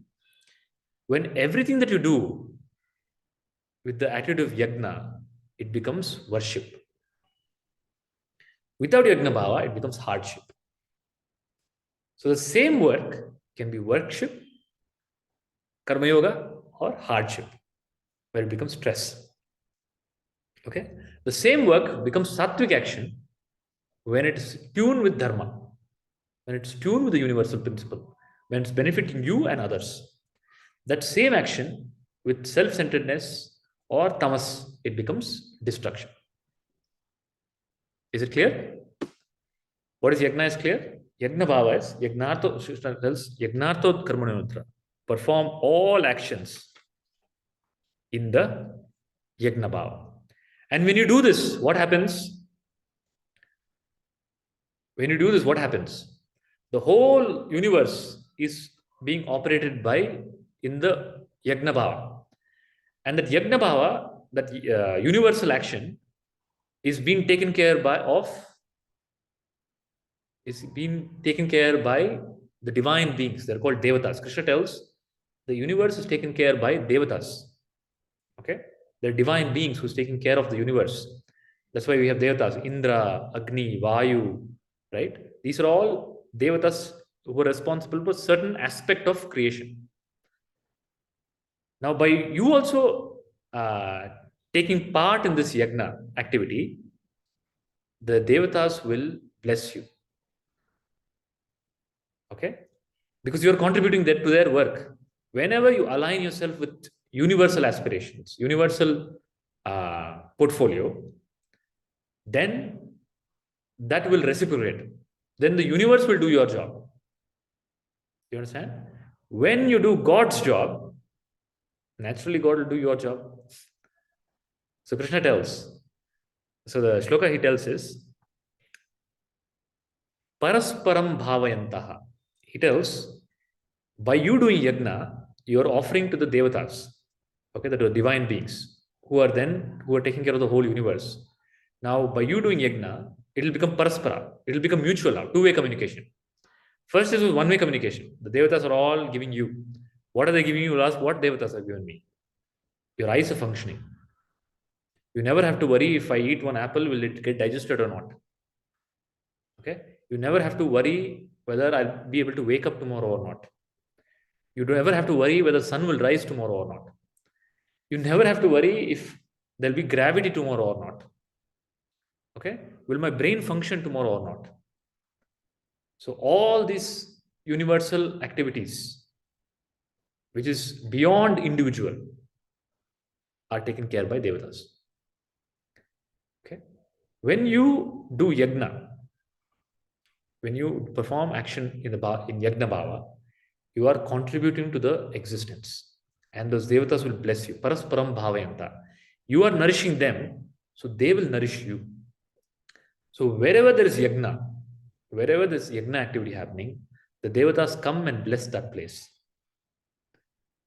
When everything that you do with the attitude of Yajna, it becomes worship. Without Yajna Bhava, it becomes hardship. So the same work can be worship, Karma Yoga, or hardship, where it becomes stress. Okay? The same work becomes sattvic action when it's tuned with Dharma, when it's tuned with the universal principle, when it's benefiting you and others. That same action with self-centeredness or tamas, it becomes destruction. Is it clear? What is Yajna is clear? Yajna Bhava is Yajnartho Karmanyotra. Perform all actions in the Yajna Bhava. And when you do this, what happens? When you do this, what happens? The whole universe is being operated by in the Yajna Bhava. And that Yajna Bhava, that universal action, is being taken care by the divine beings. They're called devatas. Krishna tells the universe is taken care by devatas. Okay? They're divine beings who's taking care of the universe. That's why we have devatas, Indra, Agni, Vayu, right? These are all devatas who are responsible for certain aspect of creation. Now, by you also taking part in this yajna activity, the devatas will bless you. Okay? Because you're contributing that to their work. Whenever you align yourself with universal aspirations, universal portfolio, then that will reciprocate. Then the universe will do your job. You understand? When you do God's job, naturally God will do your job. So Krishna tells, so the shloka he tells is, Parasparam bhavayantaha. He tells, by you doing yajna, you are offering to the devatas, okay, that are divine beings, who are taking care of the whole universe. Now, by you doing yajna, it will become paraspara. It will become mutual now, two-way communication. First is one-way communication. The devatas are all giving you. What are they giving you? Last, what devatas have given me? Your eyes are functioning. You never have to worry if I eat one apple, will it get digested or not? Okay? You never have to worry whether I'll be able to wake up tomorrow or not. You don't ever have to worry whether the sun will rise tomorrow or not. You never have to worry if there'll be gravity tomorrow or not. Okay? Will my brain function tomorrow or not? So all these universal activities, which is beyond individual, are taken care by devatas. Okay? When you do yajna, when you perform action in yajna bhava, you are contributing to the existence. And those devatas will bless you. Parasparam bhavayanta. You are nourishing them, so they will nourish you. So wherever there is yajna, wherever there is yajna activity happening, the devatas come and bless that place.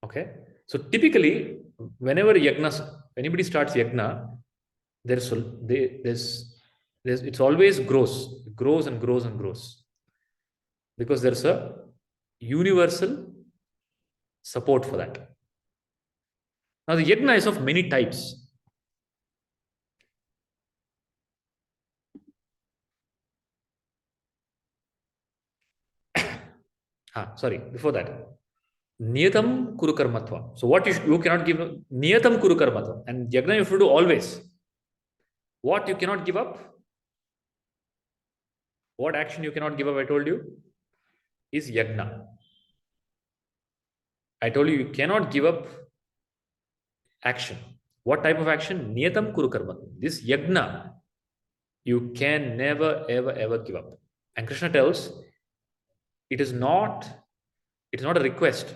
Okay? So typically, whenever anybody starts yajna, it's always grows and grows and grows, because there's a universal support for that. Now, the yajna is of many types. Sorry, before that. Niyatam kuru karmatva. So what you cannot give, niyatam kuru karmatva. And yajna you have to do always. What you cannot give up? What action you cannot give up, I told you, is yajna. I told you cannot give up action. What type of action? Niyatam kuru karmatva. This yajna, you can never, ever, ever give up. And Krishna tells, it is not a request.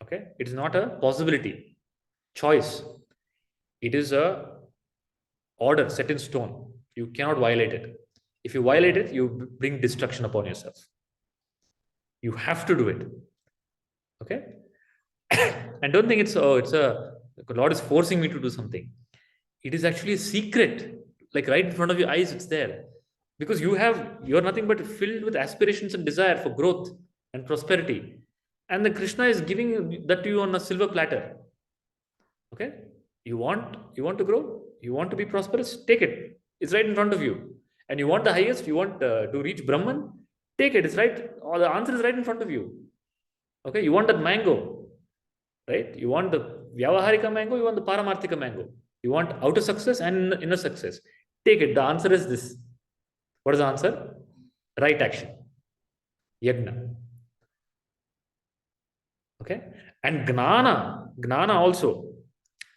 Okay? It is not a possibility, choice. It is a order set in stone. You cannot violate it. If you violate it, you bring destruction upon yourself. You have to do it. Okay? And don't think the Lord is forcing me to do something. It is actually a secret. Like right in front of your eyes, it's there. Because you're nothing but filled with aspirations and desire for growth and prosperity. And the Krishna is giving that to you on a silver platter. Okay? You want to grow? You want to be prosperous? Take it. It's right in front of you. And you want the highest? You want to reach Brahman? Take it. It's right. Or the answer is right in front of you. Okay? You want that mango, right? You want the Vyavaharika mango, you want the Paramarthika mango. You want outer success and inner success. Take it. The answer is this. What is the answer? Right action. Yajna. Okay? And Gnana also.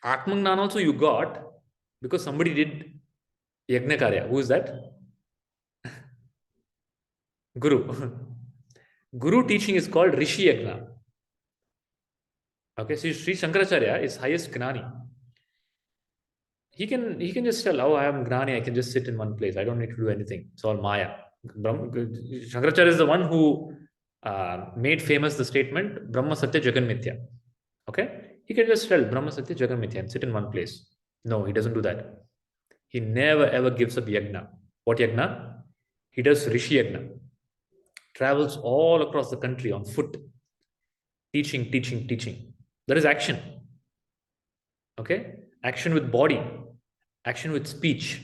Atmangnana also you got because somebody did Yajna Karya. Who is that? Guru. Guru teaching is called Rishi Yajna. Okay, so Sri Shankaracharya is highest Gnani. He can just tell, oh, I am Gnani, I can just sit in one place. I don't need to do anything. It's all Maya. Shankaracharya is the one who made famous the statement, Brahma Satya Jagan Mithya. Okay? He can just tell Brahma Satya Jagan Mithya and sit in one place. No, he doesn't do that. He never ever gives up yajna. What yajna? He does Rishi Yajna. Travels all across the country on foot. Teaching. There is action. Okay? Action with body. Action with speech.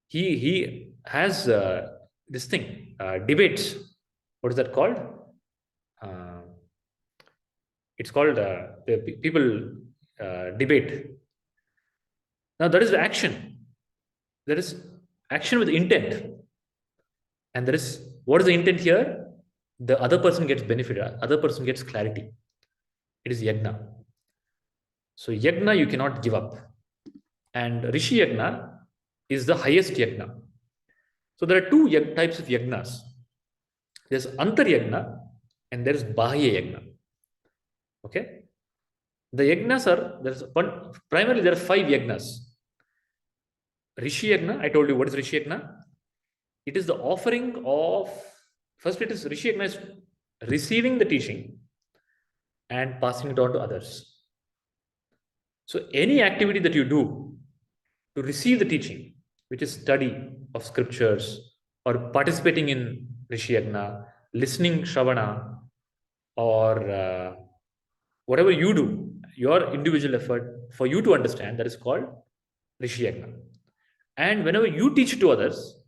He has this thing, debates. What is that called? It's called people debate. Now that is the action. There is action with intent. And there is, what is the intent here? The other person gets benefit, other person gets clarity. It is yajna. So yajna you cannot give up. And Rishi Yajna is the highest yajna. So there are two types of yajnas. There's Antar Yajna and there's Bahya Yajna. Okay? The yajnas primarily there are 5 yajnas. Rishi Yajna, I told you what is Rishi Yajna? It is the offering of, first it is Rishi Yajna is receiving the teaching and passing it on to others. So any activity that you do to receive the teaching, which is study of scriptures or participating in Rishi Yajna, listening Shravana, or whatever you do, your individual effort for you to understand, that is called Rishi Yajna. And whenever you teach to others,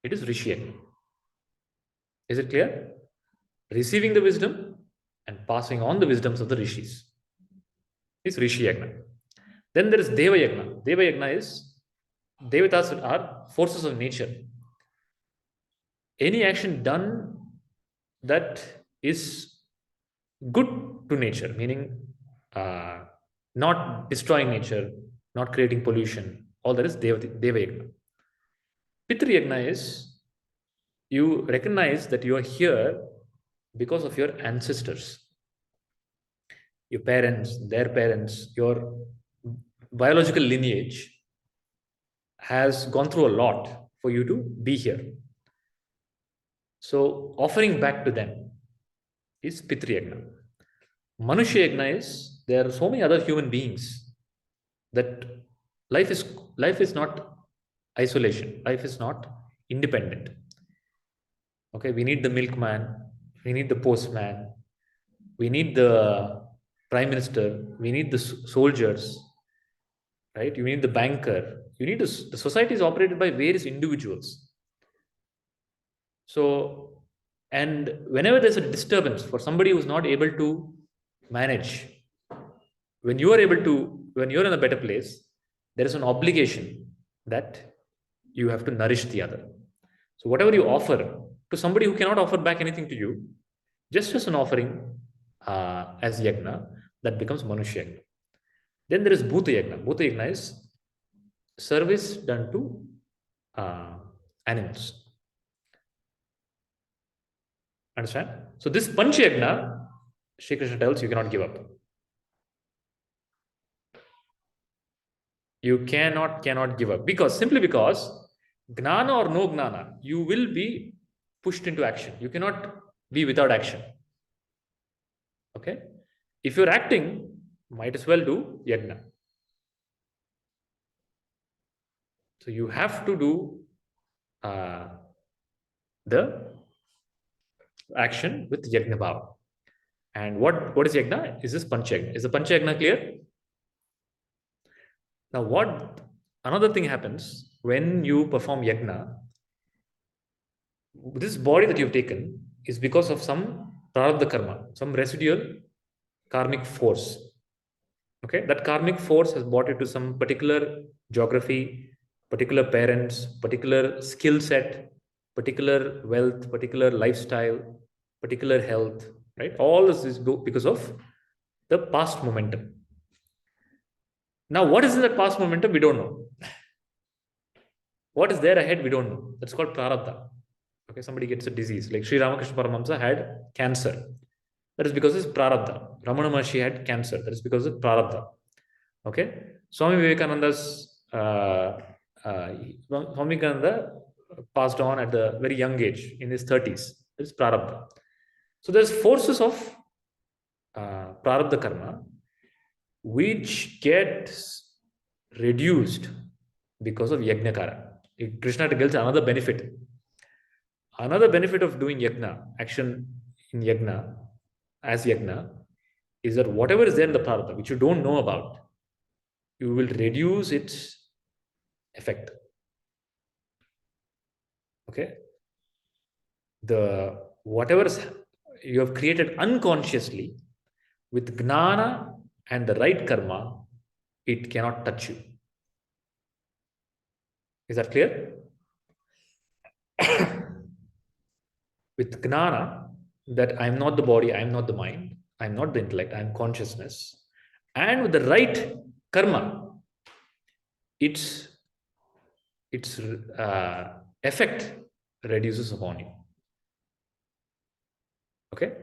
it is Rishi Yajna. Is it clear? Receiving the wisdom and passing on the wisdoms of the rishis is Rishi Yajna. Then there is Deva Yajna. Deva Yajna is, Devatas are forces of nature. Any action done that is good to nature, meaning not destroying nature, not creating pollution, all that is Deva Yajna. Pitru Yajna is, you recognize that you are here because of your ancestors, your parents, their parents, your biological lineage has gone through a lot for you to be here. So offering back to them is Pitru Yajna. Manushya Yajna is there are so many other human beings that life is life is not isolation. Life is not independent. Okay, we need the milkman, we need the postman, we need the prime minister, we need the soldiers, right? You need the banker. You need the society is operated by various individuals. So, and whenever there's a disturbance for somebody who's not able to manage, when you are able to, when you're in a better place, there is an obligation that you have to nourish the other. So, whatever you offer to somebody who cannot offer back anything to you, just as an offering as yajna, that becomes manushya yajna. Then there is bhuta yajna. Bhuta yajna is service done to animals. Understand? So this panch yajna, Shri Krishna tells you cannot give up. You cannot give up simply because gnana or no gnana, you will be pushed into action. You cannot be without action. Okay? If you're acting, might as well do yajna. So you have to do the action with yajna bhava. And what is yajna? Is this panch yajna? Is the panch yajna clear? Now, what another thing happens when you perform yajna, this body that you've taken is because of some prarabdha karma, some residual karmic force. Okay, that karmic force has brought you to some particular geography, particular parents, particular skill set, particular wealth, particular lifestyle, particular health, right? All this is because of the past momentum. Now, what is in that past momentum? We don't know. What is there ahead? We don't know. That's called prarabdha. Okay, somebody gets a disease. Like Sri Ramakrishna Paramahamsa had cancer. That is because it's prarabdha. Ramana Maharshi had cancer. That is because it's prarabdha. Okay, Swami Vivekananda's Swami Vivekananda passed on at a very young age, in his 30s. It's prarabdha. So there's forces of prarabdha karma which gets reduced because of yajnakara. Krishna tells another benefit. Another benefit of doing yajna, action in yajna, as yajna, is that whatever is there in the prarabdha, which you don't know about, you will reduce its effect. Okay? The whatever you have created unconsciously with gnana and the right karma, it cannot touch you. Is that clear? With gnana, that I'm not the body, I'm not the mind, I'm not the intellect, I'm consciousness. And with the right karma, its effect reduces upon you. Okay?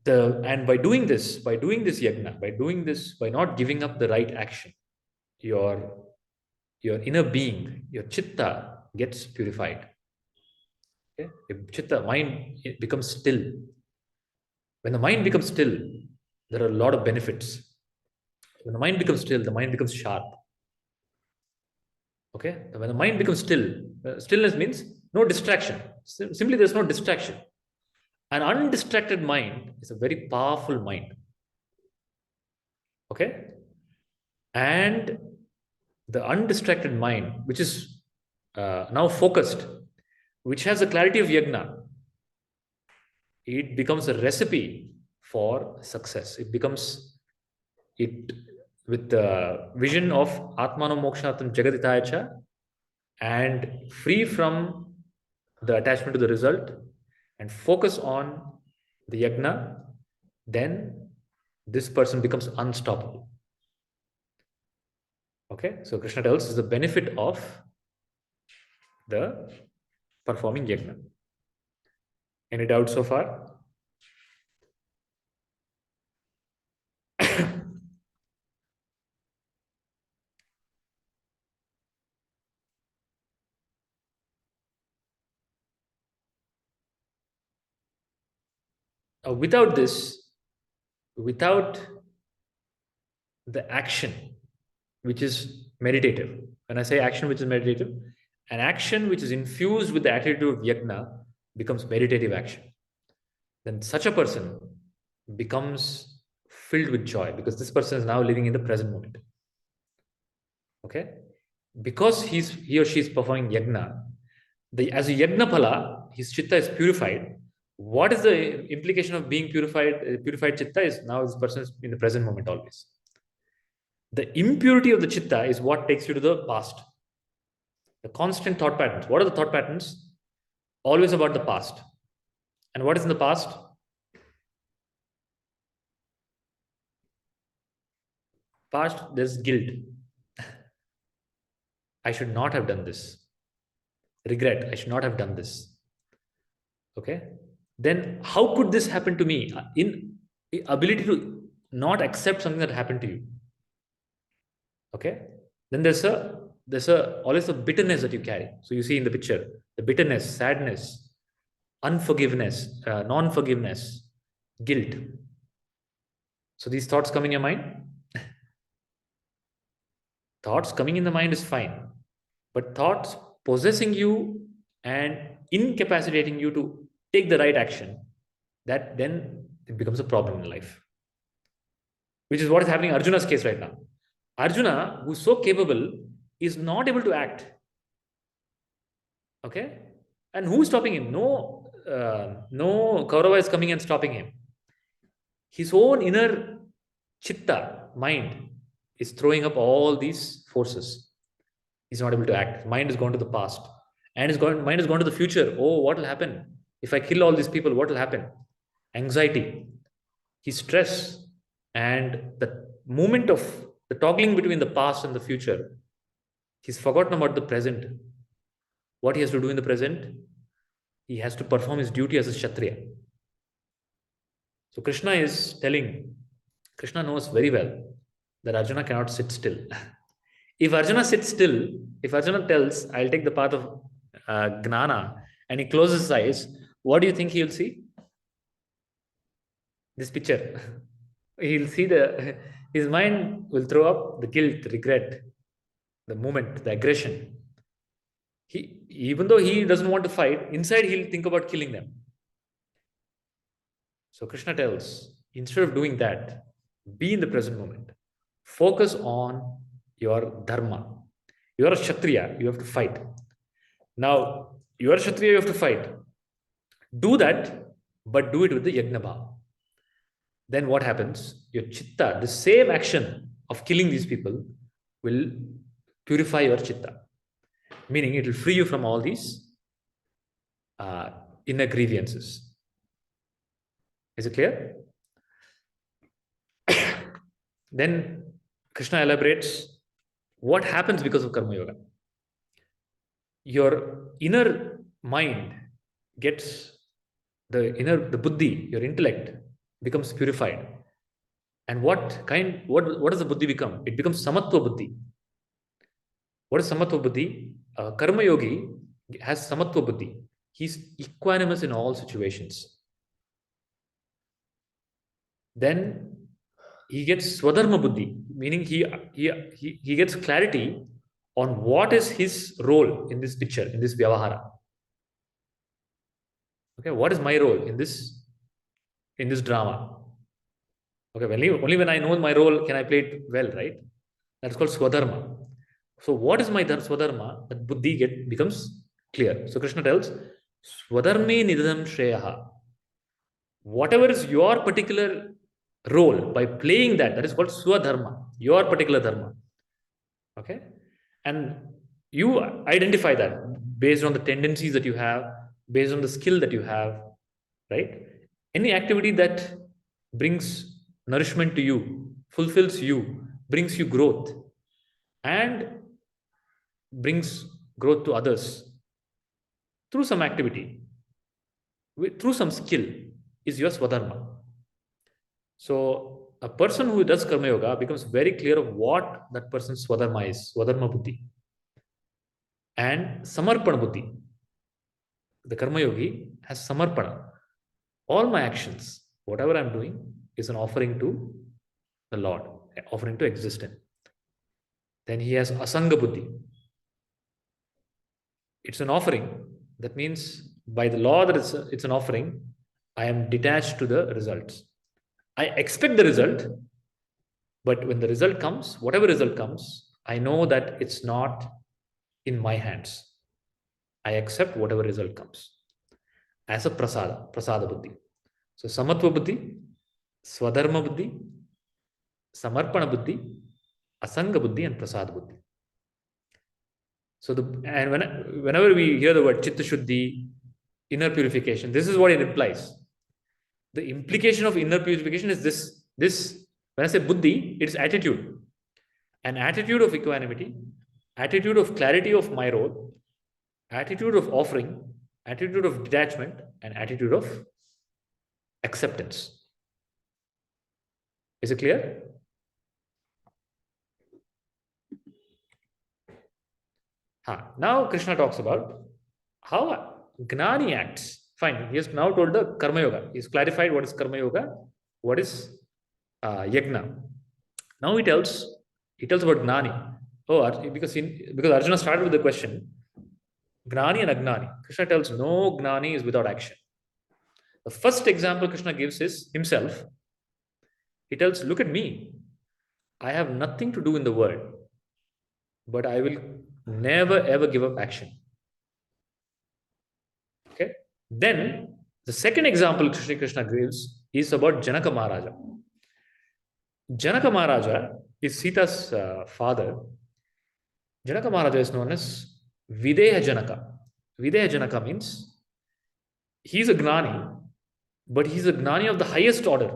And by doing this yajna, by not giving up the right action, your inner being, your chitta gets purified. Okay? If chitta, mind, it becomes still. When the mind becomes still, there are a lot of benefits. When the mind becomes still, the mind becomes sharp. Okay? When the mind becomes still, stillness means no distraction. Simply, there's no distraction. An undistracted mind is a very powerful mind. Okay? And the undistracted mind, which is now focused, which has the clarity of yajna, it becomes a recipe for success. It becomes it with the vision of Atmano Mokshatam Jagaditayacha and free from the attachment to the result and focus on the yajna, then this person becomes unstoppable. Okay, so Krishna tells us the benefit of the performing yajna. Any doubts so far? Without this, without the action which is meditative, when I say action which is meditative, an action which is infused with the attitude of yajna becomes meditative action. Then such a person becomes filled with joy because this person is now living in the present moment. Okay? Because he or she is performing yajna, as a yajna phala, his chitta is purified. What is the implication of being purified? Purified chitta is now this person is in the present moment always. The impurity of the chitta is what takes you to the past. The constant thought patterns. What are the thought patterns? Always about the past. And what is in the past? Past, there's guilt. I should not have done this. Regret, I should not have done this. Okay? Then how could this happen to me? In ability to not accept something that happened to you. Okay? Then there's always a bitterness that you carry. So you see in the picture, the bitterness, sadness, unforgiveness, non-forgiveness, guilt. So these thoughts come in your mind. Thoughts coming in the mind is fine, but thoughts possessing you and incapacitating you to take the right action, that then it becomes a problem in life. Which is what is happening in Arjuna's case right now. Arjuna, who's so capable, is not able to act. Okay? And who's stopping him? No Kaurava is coming and stopping him. His own inner chitta, mind, is throwing up all these forces. He's not able to act. Mind is gone to the past. And mind is gone to the future. Oh, what will happen? If I kill all these people, what will happen? Anxiety, his stress, and the movement of the toggling between the past and the future. He's forgotten about the present. What he has to do in the present? He has to perform his duty as a Kshatriya. So Krishna knows very well that Arjuna cannot sit still. If Arjuna sits still, if Arjuna tells, I'll take the path of Jnana, and he closes his eyes, what do you think he'll see? This picture. He'll see his mind will throw up the guilt, regret, the moment, the aggression. Even though he doesn't want to fight, inside he'll think about killing them. So Krishna tells, instead of doing that, be in the present moment. Focus on your dharma. You are a Kshatriya, you have to fight. Now, you are a Kshatriya, you have to fight. Do that, but do it with the Yajna Bhava. Then what happens? Your chitta, the same action of killing these people, will purify your chitta. Meaning it will free you from all these inner grievances. Is it clear? Then Krishna elaborates what happens because of Karma Yoga. Your inner mind gets the buddhi, your intellect becomes purified. And what does the buddhi become? It becomes samatva buddhi. What is samatva buddhi? Karma yogi has samatva buddhi. He's equanimous in all situations. Then he gets swadharma buddhi, meaning he gets clarity on what is his role in this picture, in this vyavahara. Okay, what is my role in this drama? Okay, only when I know my role can I play it well, right? That's called swadharma. So what is my swadharma? That buddhi becomes clear. So Krishna tells, swadharme nidham shreyaha. Whatever is your particular role, by playing that is called swadharma, your particular dharma. Okay? And you identify that based on the tendencies that you have, based on the skill that you have, right? Any activity that brings nourishment to you, fulfills you, brings you growth, and brings growth to others through some activity, through some skill, is your swadharma. So a person who does Karma Yoga becomes very clear of what that person's swadharma is, swadharma buddhi. And samarpana buddhi. The Karma Yogi has samarpana. All my actions, whatever I'm doing is an offering to the Lord, an offering to existence. Then he has asanga buddhi. It's an offering. That means by the law that it's an offering, I am detached to the results. I expect the result, but when the result comes, whatever result comes, I know that it's not in my hands. I accept whatever result comes as a prasada buddhi. So samatva buddhi, swadharma buddhi, samarpana buddhi, asanga buddhi, and prasada buddhi. So whenever we hear the word chitta shuddhi, inner purification, this is what it implies. The implication of inner purification is this. When I say buddhi, it's attitude. An attitude of equanimity, attitude of clarity of my role, attitude of offering, attitude of detachment, and attitude of acceptance. Is it clear? Now Krishna talks about how Gnani acts. Fine, he has now told the Karma Yoga. He's clarified what is Karma Yoga, what is Yajna. Now he tells about Gnani. Because Arjuna started with the question, Gnani and Agnani. Krishna tells no Gnani is without action. The first example Krishna gives is himself. He tells, look at me. I have nothing to do in the world, but I will never ever give up action. Okay. Then the second example Krishna gives is about Janaka Maharaja. Janaka Maharaja is Sita's father. Janaka Maharaja is known as Videha Janaka. Videha Janaka means he's a Gnani, but he's a Gnani of the highest order.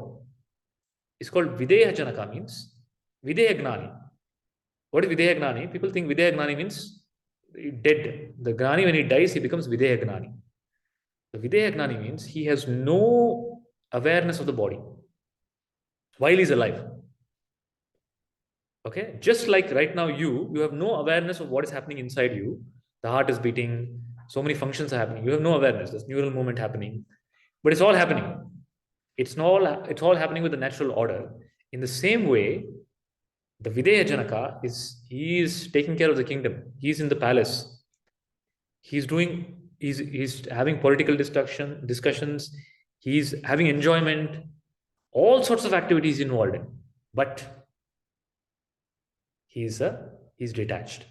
It's called Videha Janaka, means Videha Gnani. What is Videha Gnani? People think Videha Gnani means dead. The Gnani, when he dies, he becomes Videha Gnani. The Videha Gnani means he has no awareness of the body while he's alive. Okay, just like right now you have no awareness of what is happening inside you. The heart is beating, so many functions are happening. You have no awareness. There's neural movement happening, but it's all happening. It's all happening with the natural order. In the same way, the Videha Janaka is taking care of the kingdom. He's in the palace. He's having political discussions. He's having enjoyment, all sorts of activities involved in. But he's detached.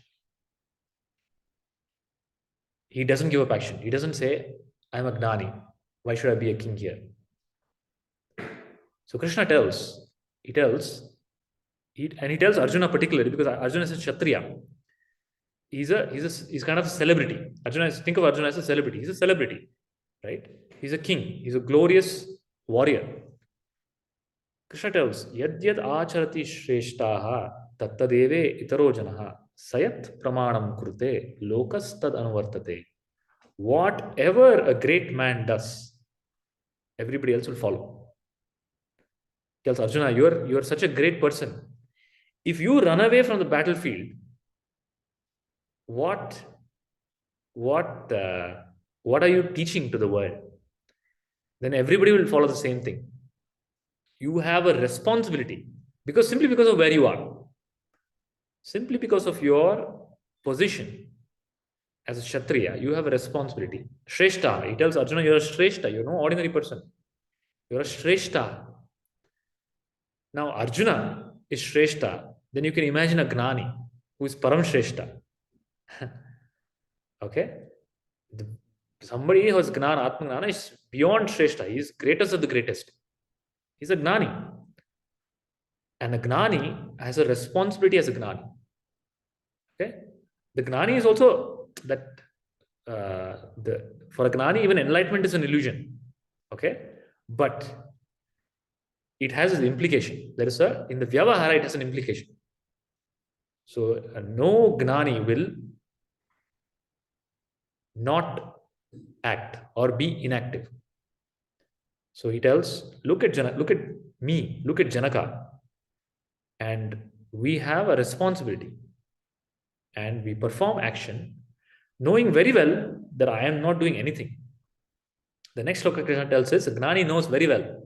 He doesn't give up action. He doesn't say, I'm a Gnani. Why should I be a king here? So Krishna tells Arjuna particularly, because Arjuna is a Kshatriya. He's kind of a celebrity. Think of Arjuna as a celebrity. He's a celebrity, right? He's a king. He's a glorious warrior. Krishna tells, Yadyad acharati shreshtaha tattadeve itaro janaha sayat pramanam krute lokas tad anuvartate. Whatever a great man does, everybody else will follow. Tells Arjuna, you are such a great person. If you run away from the battlefield, what are you teaching to the world? Then everybody will follow the same thing. You have a responsibility simply because of where you are, simply because of your position as a Kshatriya, you have a responsibility. Shreshta, he tells Arjuna, you're a Shreshta, you're no ordinary person. You're a Shreshta. Now Arjuna is Shreshta, then you can imagine a Gnani who is Param Shreshta. Okay? Somebody who has Gnana, Atma Gnana is beyond Shreshta. He is greatest of the greatest. He's a Gnani. And a Gnani has a responsibility as a Gnani. Okay? The Gnani is also that for a Gnani, even enlightenment is an illusion. Okay? But it has an implication. In the Vyavahara, it has an implication. So no Gnani will not act or be inactive. So he tells, look at me, look at Janaka, and we have a responsibility, and we perform action, knowing very well that I am not doing anything. The next sloka Krishna tells us, Gnani knows very well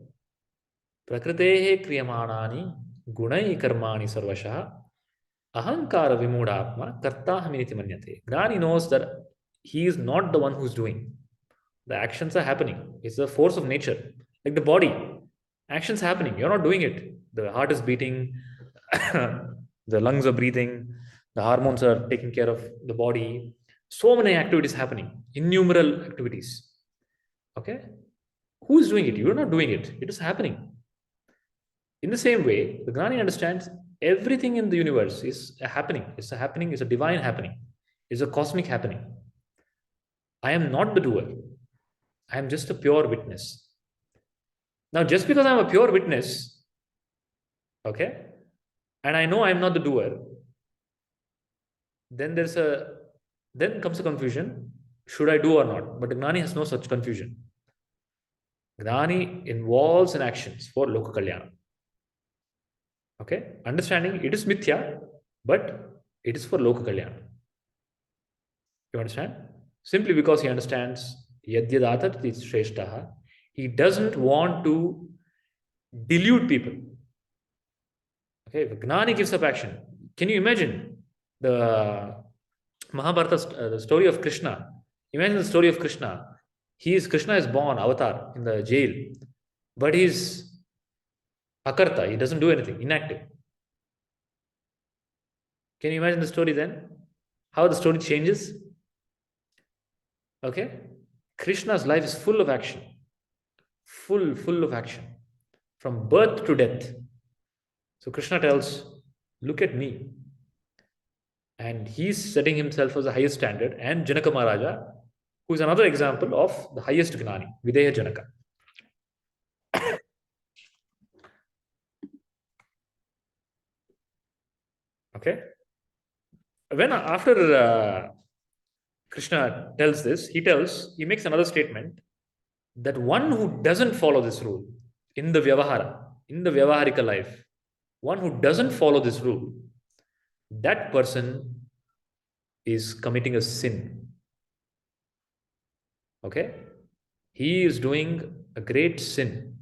Prakritéhe kriyamānāni gunai karmāni sarvashah ahankara vimūಢātma kartāhamiti manyate. Gnani knows that he is not the one who's doing. The actions are happening. It's the force of nature. Like the body, actions happening. You're not doing it. The heart is beating, the lungs are breathing, the hormones are taking care of the body. So many activities happening, innumerable activities. Okay? Who is doing it? You're not doing it. It is happening. In the same way, the Gnani understands everything in the universe is a happening. It's a happening, it's a divine happening. It's a cosmic happening. I am not the doer. I am just a pure witness. Now, just because I'm a pure witness, okay, and I know I'm not the doer, then comes a confusion. Should I do or not? But the Gnani has no such confusion. Gnani involves in actions for Loka Kalyana. Okay, understanding it is mithya, but it is for Loka Kalyana. You understand? Simply because he understands Yadyadatat is Shreshtaha, he doesn't want to delude people. Okay, if Gnani gives up action, can you imagine the Mahabharata, the story of Krishna? Imagine the story of Krishna. Krishna is born, avatar, in the jail, but he's akarta, he doesn't do anything, inactive. Can you imagine the story then? How the story changes? Okay? Krishna's life is full of action. Full of action. From birth to death. So Krishna tells, look at me. And he's setting himself as the highest standard. And Janaka Maharaja, who is another example of the highest Gnani, Videha Janaka. Okay? When after Krishna tells this, he makes another statement that one who doesn't follow this rule in the Vyavaharika life, one who doesn't follow this rule, that person is committing a sin. Okay? He is doing a great sin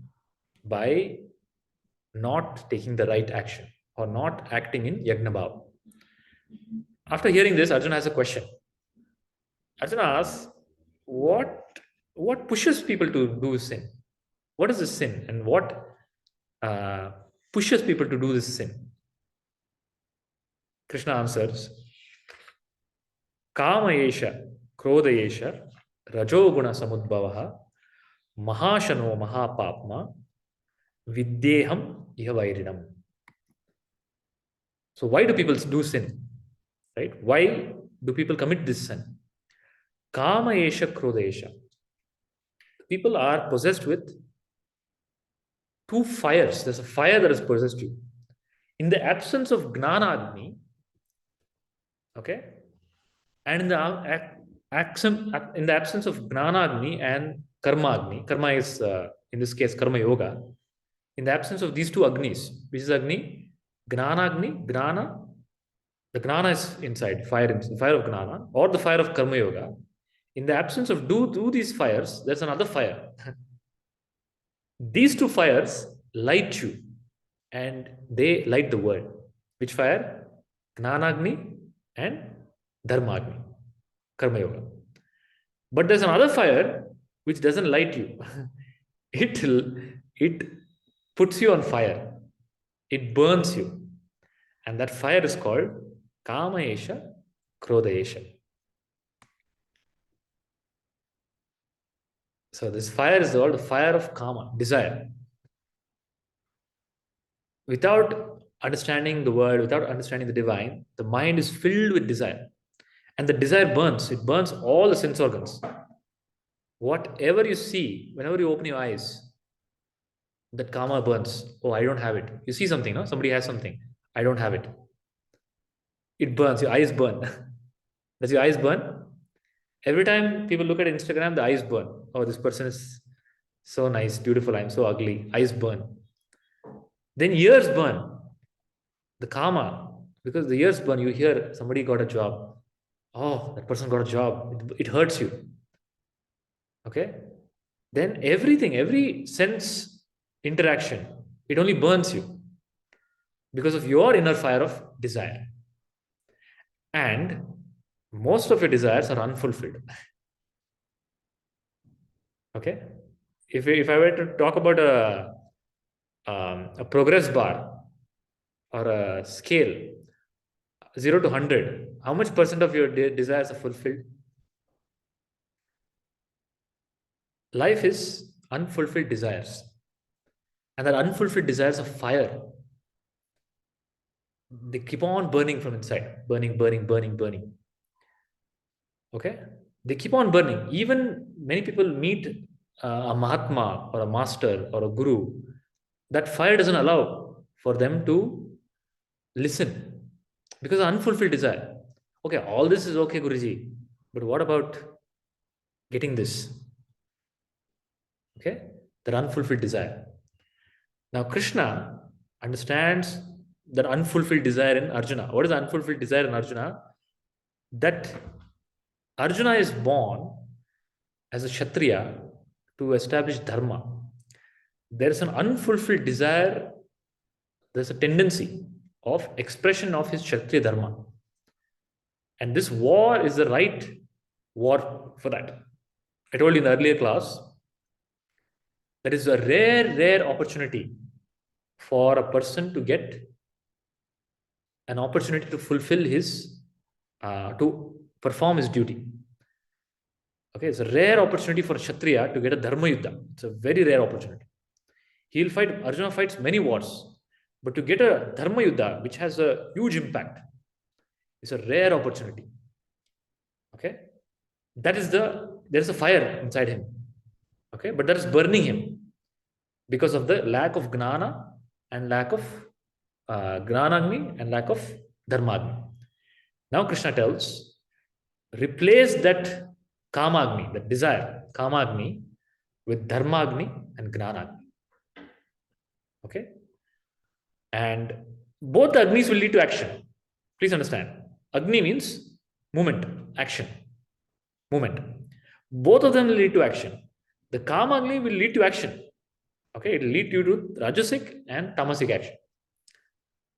by not taking the right action or not acting in Yajna Bhava. After hearing this, Arjuna has a question. Arjuna asks, what pushes people to do sin? What is the sin and what pushes people to do this sin? Krishna answers, Kama yesha, Krodha yesha, Rajoguna samudbhavaha, Mahashano mahapapma, Vidyeham ihavairinam. So why do people do sin? Right? Why do people commit this sin? Kama yesha, Krodha yesha. People are possessed with two fires. There's a fire that has possessed you. In the absence of Gnana Agni, okay, and in the absence of Gnana Agni and Karma Agni, Karma is in this case Karma Yoga, in the absence of these two Agnis, which is Agni, Gnana Agni, Gnana, the Gnana is inside, the fire of Gnana, or the fire of Karma Yoga. In the absence of these fires, there's another fire. These two fires light you and they light the world. Which fire? Gnanagni and Dharmagni, Karma Yoga. But there's another fire which doesn't light you. It puts you on fire. It burns you. And that fire is called Kama Yesha, Krodha Yesha. So this fire is called the fire of Kama, desire. Without understanding the word, without understanding the divine, the mind is filled with desire. And the desire burns. It burns all the sense organs. Whatever you see, whenever you open your eyes, that Kama burns. Oh, I don't have it. You see something, no? Somebody has something. I don't have it. It burns. Your eyes burn. Does your eyes burn? Every time people look at Instagram, the eyes burn. Oh, this person is so nice, beautiful. I'm so ugly. Eyes burn. Then ears burn. The Kama, because the ears burn, you hear somebody got a job. Oh, that person got a job. It hurts you. Okay? Then everything, every sense interaction It only burns you because of your inner fire of desire. And most of your desires are unfulfilled. Okay? If I were to talk about a progress bar or a scale, 0 to 100, how much percent of your desires are fulfilled? Life is unfulfilled desires. And that unfulfilled desires are fire. They keep on burning from inside. Burning, burning, burning, burning. Okay? They keep on burning. Even many people meet a Mahatma or a master or a guru. That fire doesn't allow for them to listen. Because of unfulfilled desire. Okay, all this is okay, Guruji. But what about getting this? Okay? That unfulfilled desire. Now, Krishna understands that unfulfilled desire in Arjuna. What is the unfulfilled desire in Arjuna? That Arjuna is born as a Kshatriya to establish Dharma. There is an unfulfilled desire, there's a tendency of expression of his Kshatriya Dharma. And this war is the right war for that. I told you in the earlier class, that is a rare opportunity for a person to get an opportunity to fulfill his, to perform his duty. Okay, it's a rare opportunity for Kshatriya to get a Dharma Yuddha. It's a very rare opportunity. He'll fight, Arjuna fights many wars, but to get a Dharma Yuddha, which has a huge impact, is a rare opportunity. Okay, there's a fire inside him. Okay, but that is burning him because of the lack of Gnana and lack of Gnanagni and lack of Dharmagni. Now Krishna tells, replace that Kamagni, that desire, Kamagni, with Dharmagni and Gnanagni. Okay? And both the Agnis will lead to action. Please understand. Agni means movement, action, movement. Both of them will lead to action. The Kamagni will lead to action. Okay, it will lead you to Rajasic and Tamasic action.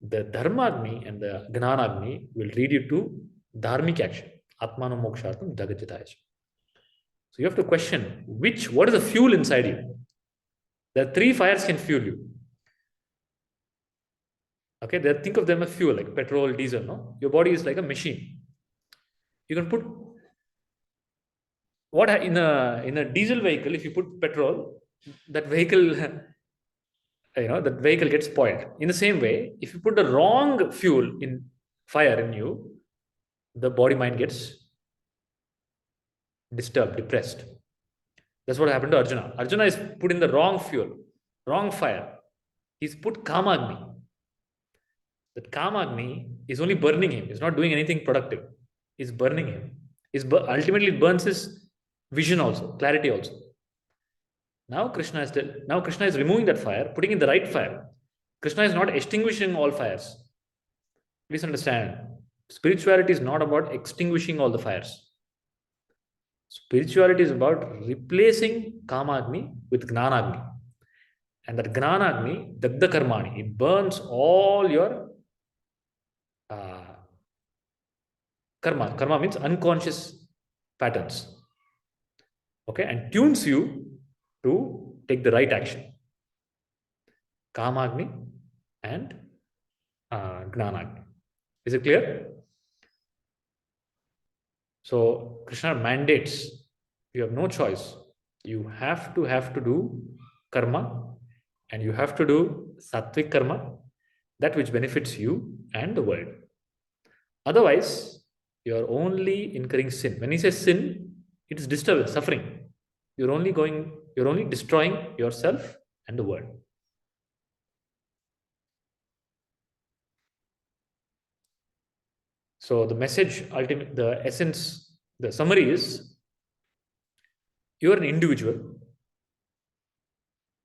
The Dharmagni and the Gnanagni will lead you to Dharmic action. Atmanam mokshartam jagajitaya. So you have to question what is the fuel inside you? The three fires can fuel you. Okay, think of them as fuel, like petrol, diesel. No, your body is like a machine. You can put what in a diesel vehicle. If you put petrol, that vehicle, that vehicle gets spoiled. In the same way, if you put the wrong fuel in fire in you, the body mind gets disturbed, depressed. That's what happened to Arjuna. Arjuna is put in the wrong fuel, wrong fire. He's put Kamagni. That Kamagni is only burning him. It's not doing anything productive. It's burning him. Ultimately, it burns his vision also, clarity also. Now Krishna is removing that fire, putting in the right fire. Krishna is not extinguishing all fires. Please understand. Spirituality is not about extinguishing all the fires. Spirituality is about replacing Kamagni with Gnanagni. And that Gnanagni, Dagda Karmani, it burns all your karma. Karma means unconscious patterns. Okay, and tunes you to take the right action. Kamagni and Gnanagni. Is it clear? So Krishna mandates, you have no choice. You have to do karma, and you have to do sattvic karma, that which benefits you and the world. Otherwise, you are only incurring sin. When he says sin, it is disturbance, suffering. You're only destroying yourself and the world. So the message, the essence, the summary is, you are an individual,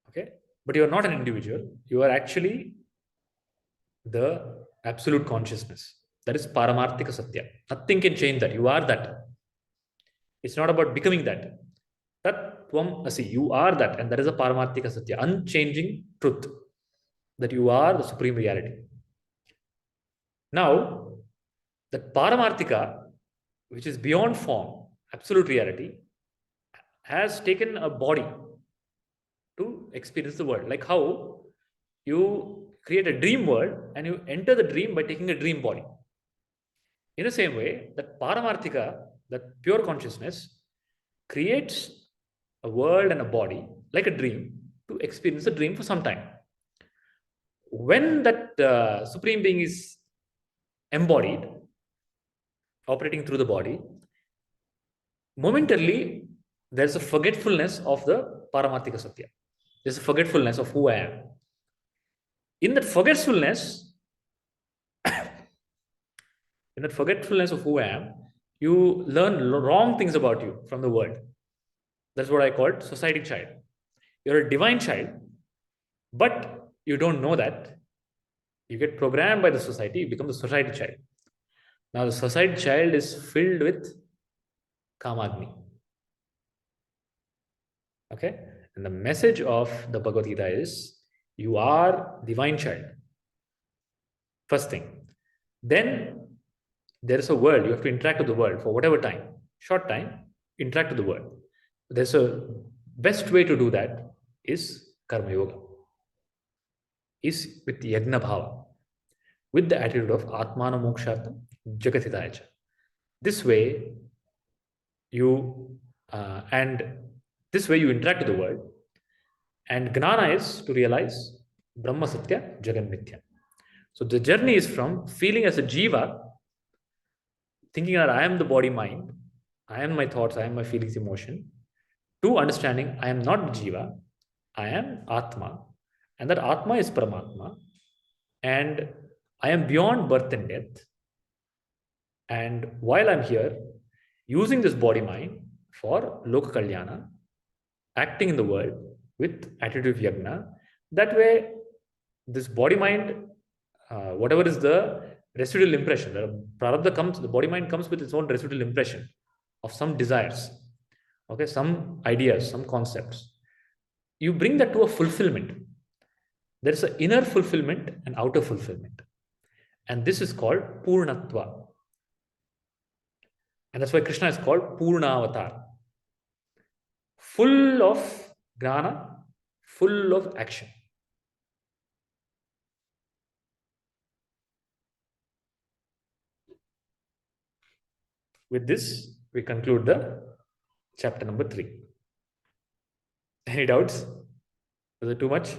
okay? But you are not an individual. You are actually the absolute consciousness. That is Paramarthika Satya. Nothing can change that. You are that. It's not about becoming that. Tat Tvam Asi. You are that. And that is a Paramarthika Satya. Unchanging truth. that you are the supreme reality. Now, that Paramarthika, which is beyond form, absolute reality, has taken a body to experience the world. Like how you create a dream world and you enter the dream by taking a dream body. In the same way, that Paramarthika, that pure consciousness, creates a world and a body like a dream to experience the dream for some time. When that Supreme Being is embodied, operating through the body, momentarily there's a forgetfulness of the Paramarthika Satya. There's a forgetfulness of who I am. In that forgetfulness, of who I am, you learn wrong things about you from the world. That's what I called society child. You're a divine child, but you don't know that. You get programmed by the society, you become the society child. Now the society child is filled with Kamagni. Okay? And the message of the Bhagavad Gita is, you are divine child. First thing. Then there is a world. You have to interact with the world for whatever time. Short time, interact with the world. There's a best way to do that is Karma Yoga. Is with Yajna Bhava. With the attitude of Atmana Mokshartam Jagatitaya. This way, you interact with the world, and Gnana is to realize Brahma Satya Jagan Mithya. So the journey is from feeling as a Jiva, thinking that I am the body mind, I am my thoughts, I am my feelings, emotion, to understanding I am not Jiva, I am Atma, and that Atma is Paramatma, and I am beyond birth and death. And while I'm here, using this body mind for Loka Kalyana, acting in the world with attitude of Yajna, that way this body mind, whatever is the residual impression, the body mind comes with its own residual impression of some desires, okay, some ideas, some concepts. You bring that to a fulfillment. There is an inner fulfillment and outer fulfillment. And this is called Purnatva. And that's why Krishna is called Purnavatar. Full of Gnana, full of action. With this, we conclude the chapter number 3. Any doubts? Was it too much?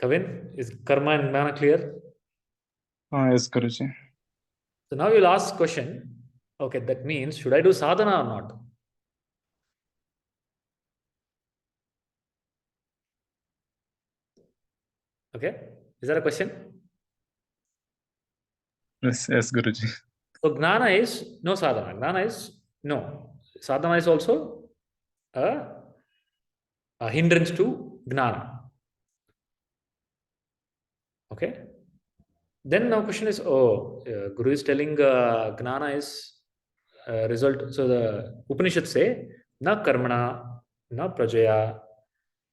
Kavin, is karma and gnana clear? Yes, Guruji. So now you'll ask question, okay, that means, should I do sadhana or not? Okay, is that a question? Yes, Guruji. So gnana is no sadhana. Gnana is no. Sadhana is also a hindrance to gnana. Okay. Then now question is, Guru is telling gnana is result. So the Upanishads say, na karmana, na prajaya,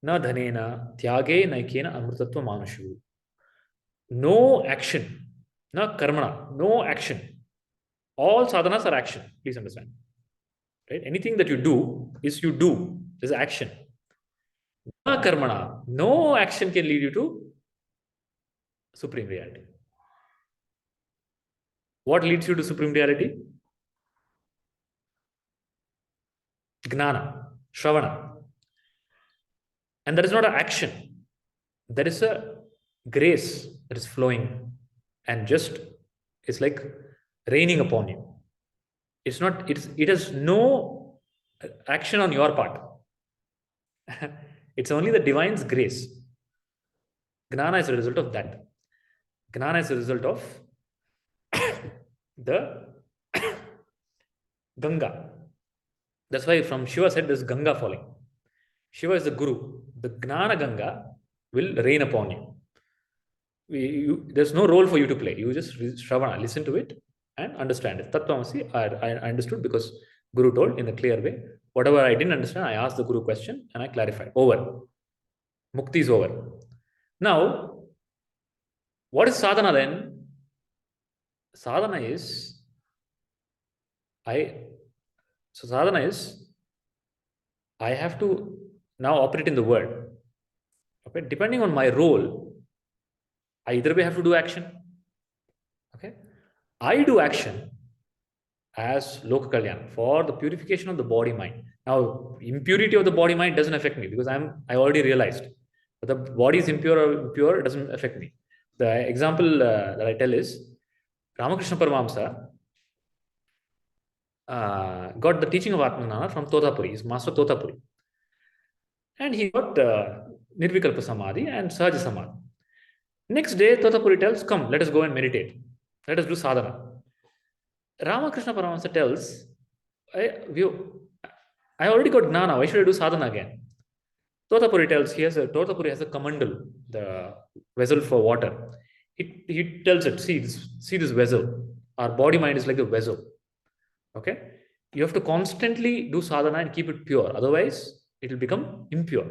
na dhanena, tyage naikena amritatva manashu. No action, na karmana, no action. All sadhanas are action. Please understand. Right? Anything that you do is you do. There's action. Na karmana, no action can lead you to supreme reality. What leads you to supreme reality? Gnana, Shravana. And that is not an action. There is a grace that is flowing and just it's like raining upon you. It's not, it has no action on your part. It's only the divine's grace. Gnana is a result of that. Gnana is a result of the Ganga. That's why from Shiva said there's Ganga falling. Shiva is the Guru. The Gnana Ganga will rain upon you. There's no role for you to play. You just Shravana, listen to it and understand it. Tattvamasi, I understood because Guru told in a clear way, Whatever I didn't understand, I asked the Guru question and I clarified. Over. Mukti is over. Now, what is sadhana then? Sadhana is, sadhana is, I have to now operate in the world. Okay, depending on my role, I either way have to do action. Okay, I do action as Loka Kalyan for the purification of the body mind. Now, impurity of the body mind doesn't affect me because I already realized. But the body is impure or impure, it doesn't affect me. The example that I tell is Ramakrishna Paramahamsa got the teaching of Atmanana from Totapuri, his master Totapuri. And he got Nirvikalpa Samadhi and Sahaja Samadhi. Next day, Totapuri tells, come, let us go and meditate. Let us do sadhana. Ramakrishna Paramahamsa tells, I already got Jnana, why should I do sadhana again? Totapuri tells, Totapuri has a kamandal, the vessel for water. He tells it, see this vessel. Our body mind is like a vessel. Okay? You have to constantly do sadhana and keep it pure. Otherwise, it will become impure.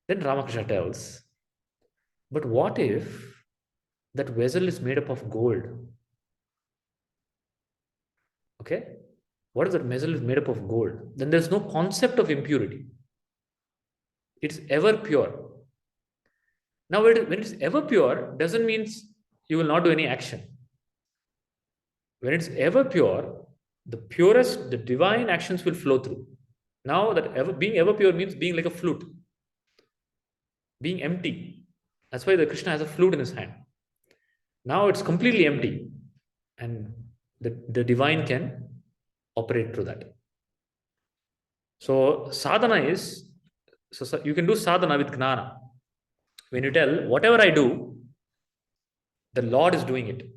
Then Ramakrishna tells, but what if that vessel is made up of gold? Okay? What if that vessel is made up of gold? Then there's no concept of impurity. It's ever pure. Now, when it's ever pure, doesn't mean you will not do any action. When it's ever pure, the purest, the divine actions will flow through. Now, being ever pure means being like a flute, being empty. That's why the Krishna has a flute in his hand. Now it's completely empty, and the divine can operate through that. So sadhana is, so you can do sadhana with Jnana. When you tell, whatever I do, the Lord is doing it.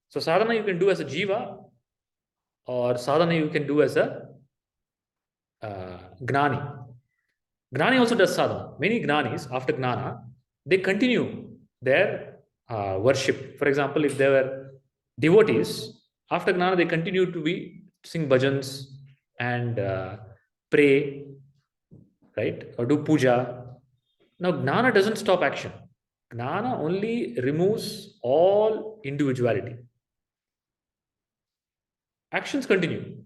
So sadhana you can do as a jiva, or sadhana you can do as a gnani. Gnani also does sadhana. Many gnanis, after Jnana, they continue their worship. For example, if they were devotees, after Jnana, they continue to sing bhajans and pray, right? Or do puja. Now, Jnana doesn't stop action. Jnana only removes all individuality. Actions continue.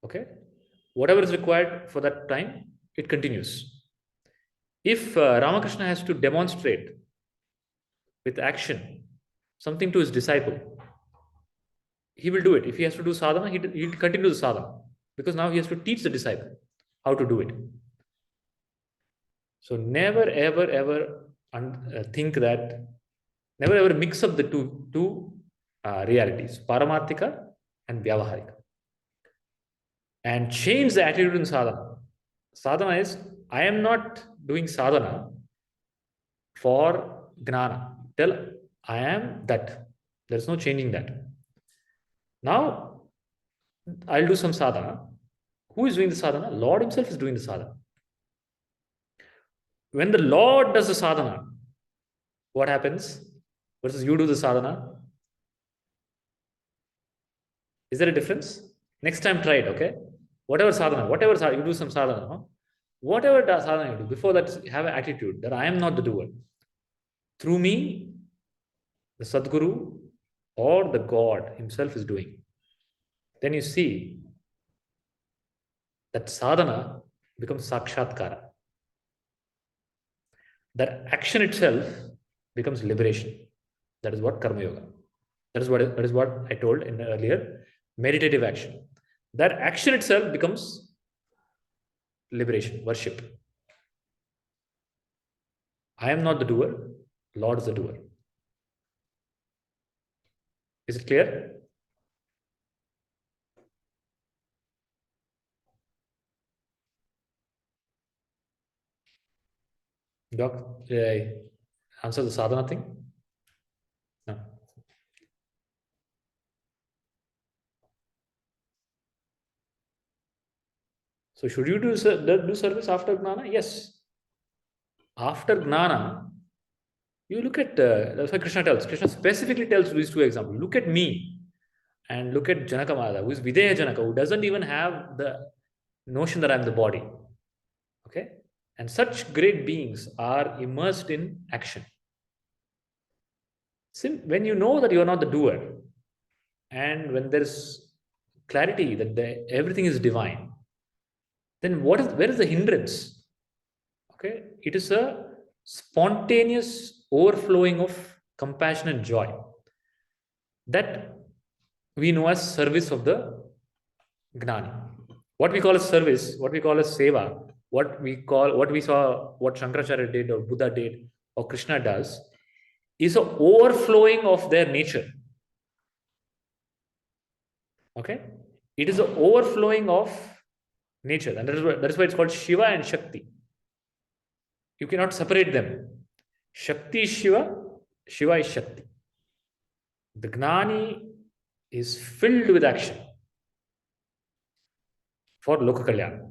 Okay? Whatever is required for that time, it continues. If Ramakrishna has to demonstrate with action something to his disciple, he will do it. If he has to do sadhana, he'll continue the sadhana, because now he has to teach the disciple how to do it. So never ever ever think that, never ever mix up the two realities, paramarthika and vyavaharika, and change the attitude in sadhana. Sadhana is, I am not doing sadhana for Jnana. Tell, I am that. There's no changing that. Now, I'll do some sadhana. Who is doing the sadhana? Lord himself is doing the sadhana. When the Lord does the sadhana, what happens? Versus you do the sadhana. Is there a difference? Next time try it, okay? Whatever sadhana, you do some sadhana. Huh? Whatever sadhana you do, before that, have an attitude that I am not the doer. Through me, the Sadguru or the God himself is doing. Then you see that sadhana becomes sakshatkara. That action itself becomes liberation. That is what karma yoga. That is what I told in the earlier meditative action. That action itself becomes liberation, worship. I am not the doer, Lord is the doer. Is it clear? Doc, did I answer the sadhana thing? No. So should you do service after Jnana? Yes. After Jnana, you look at, that's why Krishna specifically tells these two examples. Look at me And look at Janaka Maharaja, who is Videha Janaka, who doesn't even have the notion that I'm the body. Okay? And such great beings are immersed in action. When you know that you are not the doer, and when there's clarity that everything is divine, then where is the hindrance? Okay? It is a spontaneous overflowing of compassion and joy that we know as service of the Gnani. What we call as service, what we call as seva, what we saw, what Shankaracharya did or Buddha did or Krishna does, is an overflowing of their nature. Okay? It is an overflowing of nature, and that is why it's called Shiva and Shakti. You cannot separate them. Shakti is Shiva, Shiva is Shakti. The Gnani is filled with action for Loka Kalyana.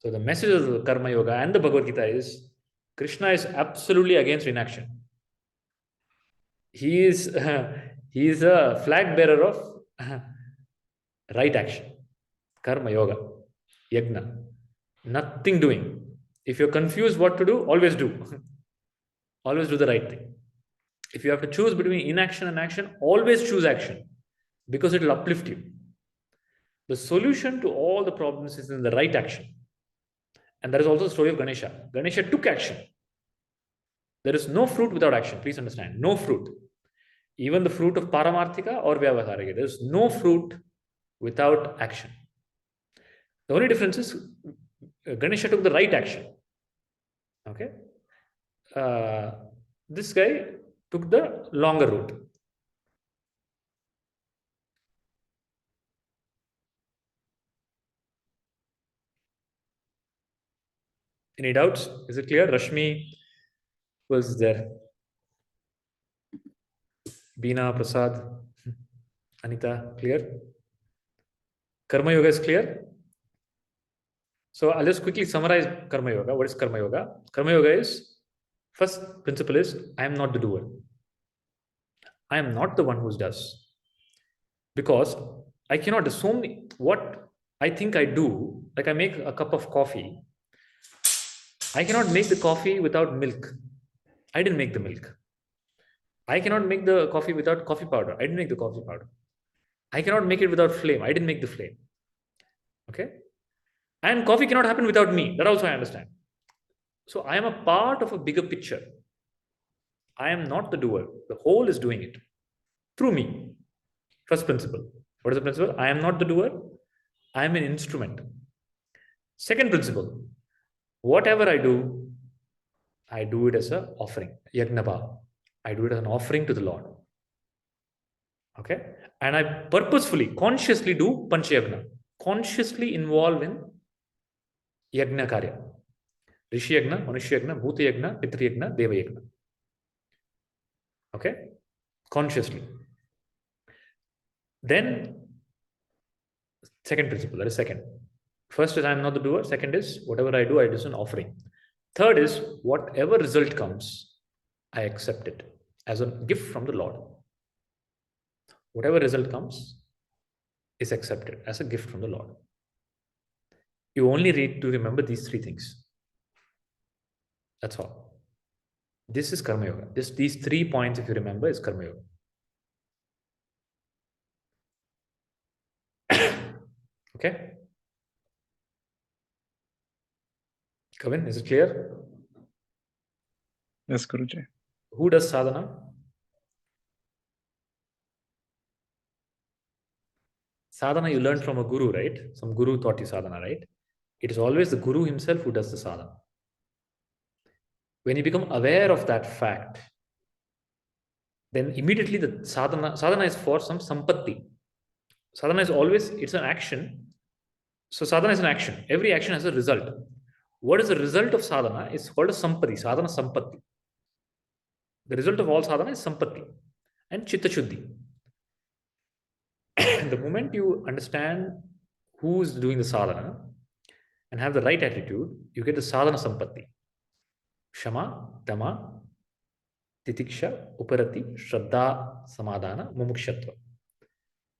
So the message of the Karma Yoga and the Bhagavad Gita is Krishna is absolutely against inaction. He is a flag bearer of right action. Karma Yoga, Yajna. Nothing doing. If you're confused what to do, always do. Always do the right thing. If you have to choose between inaction and action, always choose action because it will uplift you. The solution to all the problems is in the right action. And that is also the story of Ganesha. Ganesha took action. There is no fruit without action. Please understand. No fruit. Even the fruit of Paramarthika or Vyavaharika. There is no fruit without action. The only difference is Ganesha took the right action. Okay. This guy took the longer route. Any doubts? Is it clear? Rashmi was there. Beena, Prasad, Anita, clear? Karma Yoga is clear? So I'll just quickly summarize Karma Yoga. What is Karma Yoga? Karma Yoga is, first principle is, I am not the doer. I am not the one who does. Because I cannot do so many, what I think I do, like I make a cup of coffee. I cannot make the coffee without milk. I didn't make the milk. I cannot make the coffee without coffee powder. I didn't make the coffee powder. I cannot make it without flame. I didn't make the flame. Okay? And coffee cannot happen without me. That also I understand. So I am a part of a bigger picture. I am not the doer. The whole is doing it through me. First principle. What is the principle? I am not the doer. I am an instrument. Second principle. Whatever I do it as an offering. Yajna. I do it as an offering to the Lord. Okay? And I purposefully, consciously do Panchayagna. Consciously involve in Yajna Karya. Rishi Yajna, Manushya Yajna, Bhuta Yajna, Pitri Yajna, Deva Yajna. Okay? Consciously. Then, second principle, that is second. First is I am not the doer. Second is whatever I do as an offering. Third is whatever result comes, I accept it as a gift from the Lord. Whatever result comes is accepted as a gift from the Lord. You only need to remember these three things. That's all. This is Karma Yoga. These 3 points, if you remember, is Karma Yoga. Okay? Kavin, is it clear? Yes, Guruji. Who does sadhana? Sadhana you learned from a guru, right? Some guru taught you sadhana, right? It is always the guru himself who does the sadhana. When you become aware of that fact, then immediately the sadhana is for some sampatti. Sadhana is always, it's an action. So sadhana is an action. Every action has a result. What is the result of sadhana? It's called a sampatti, sadhana sampatti. The result of all sadhana is sampatti and chitta shuddhi. The moment you understand who is doing the sadhana and have the right attitude, you get the sadhana sampatti. Shama, Dhamma, Titiksha, Uparati, Shraddha, Samadhana, Mumukshatva.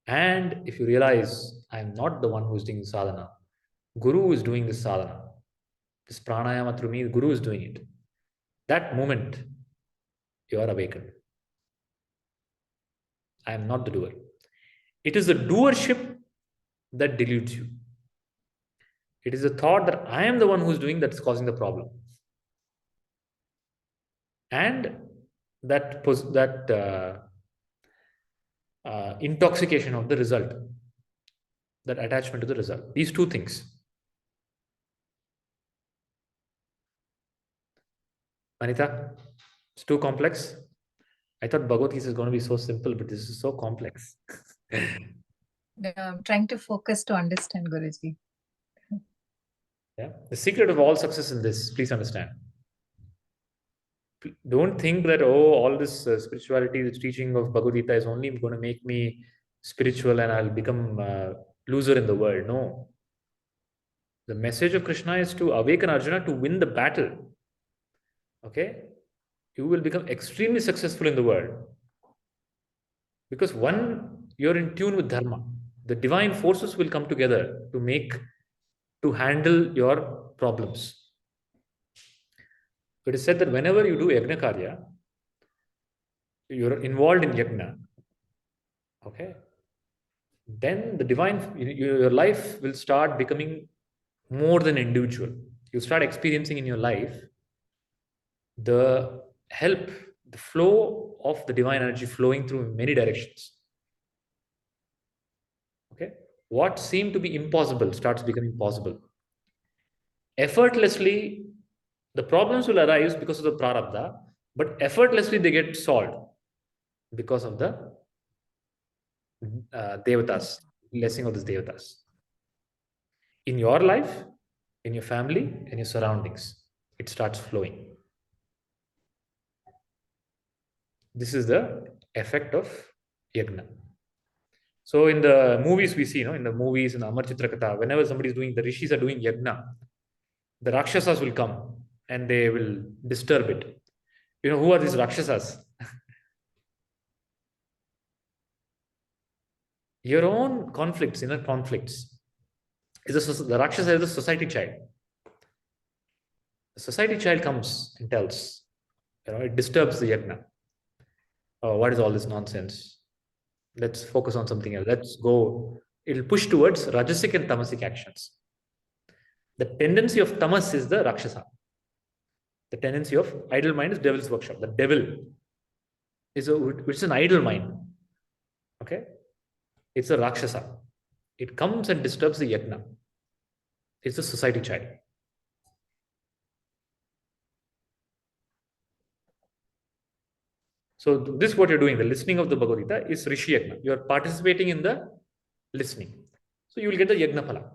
And if you realize I am not the one who is doing sadhana, Guru is doing this sadhana, this pranayama through me, the Guru is doing it. That moment, you are awakened. I am not the doer. It is the doership that deludes you. It is the thought that I am the one who is doing that's causing the problem. And that intoxication of the result, that attachment to the result. These two things. Anita, it's too complex. I thought Bhagavad Gita is going to be so simple, but this is so complex. I'm trying to focus to understand, Guruji. Yeah. The secret of all success in this, please understand. Don't think that, oh, all this spirituality, this teaching of Bhagavad Gita is only going to make me spiritual and I'll become a loser in the world. No. The message of Krishna is to awaken Arjuna to win the battle. Okay? You will become extremely successful in the world. Because one, you're in tune with Dharma. The divine forces will come together to handle your problems. It is said that whenever you do Yajna Karya, you're involved in Yajna, okay, then the divine, your life will start becoming more than individual. You start experiencing in your life the help, the flow of the divine energy flowing through many directions. Okay, what seemed to be impossible starts becoming possible. Effortlessly, the problems will arise because of the prarabdha, but effortlessly they get solved because of the devatas, blessing of the devatas. In your life, in your family, in your surroundings, it starts flowing. This is the effect of yajna. So in the movies we see, in the movies, in the Amar Chitra Katha, whenever somebody is doing, the rishis are doing yajna, the rakshasas will come and they will disturb it. Who are these rakshasas? Your own conflicts, inner conflicts. The rakshasa is the society child. The society child comes and tells, it disturbs the yajna. Oh, what is all this nonsense? Let's focus on something else. Let's go. It'll push towards rajasic and tamasic actions. The tendency of tamas is the rakshasa. The tendency of idle mind is devil's workshop. The devil which is an idle mind. Okay? It's a rakshasa. It comes and disturbs the yajna. It's a society child. So this is what you're doing. The listening of the Bhagavad Gita is Rishi Yajna. You are participating in the listening. So you will get the Yajna Phala.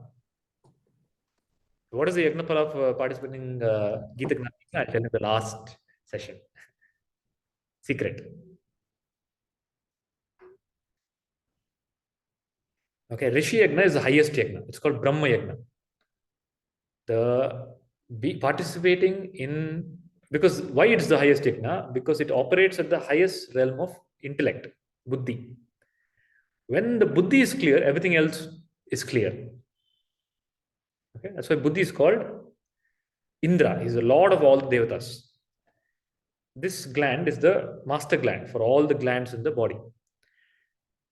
What is the Yajna Phala of participating in Gita Gnana? I'll tell you in the last session. Secret. Okay, Rishi Yajna is the highest Yajna. It's called Brahma Yajna. Participating in, because why it's the highest yajna? Because it operates at the highest realm of intellect, buddhi. When the buddhi is clear, everything else is clear. Okay, that's why buddhi is called Indra. He's the lord of all the devatas. This gland is the master gland for all the glands in the body.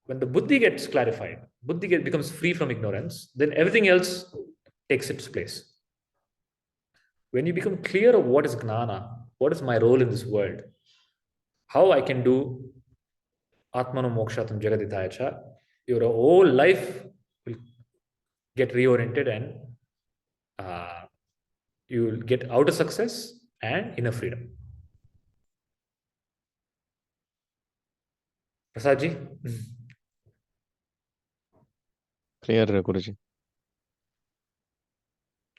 When the buddhi gets clarified, becomes free from ignorance, then everything else takes its place. When you become clear of what is Gnana, what is my role in this world, how I can do Atmano Mokshatam Jagaditayacha, your whole life will get reoriented and you will get outer success and inner freedom. Prasadji? Clear, Guruji.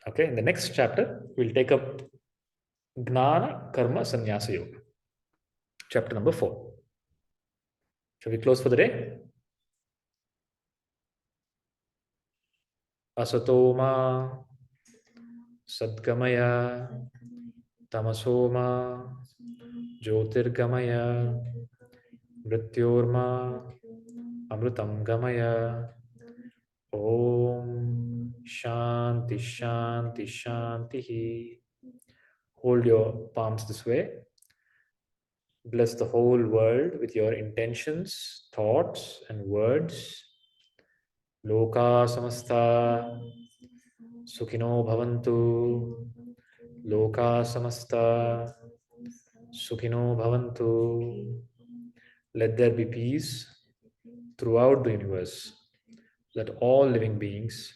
Okay, in the next chapter, we'll take up Gnana Karma Sannyasa Yoga. Chapter number 4. Shall we close for the day? Asatoma Sadgamaya Tamasoma ज्योतिर्गमय मृत्योर्मा अमृतं गमय ॐ शांति शांति शांति hold your palms this way. Bless the whole world with your intentions, thoughts and words. Loka samasta sukhino bhavantu. Loka samasta sukhino bhavantu. Let there be peace throughout the universe. Let all living beings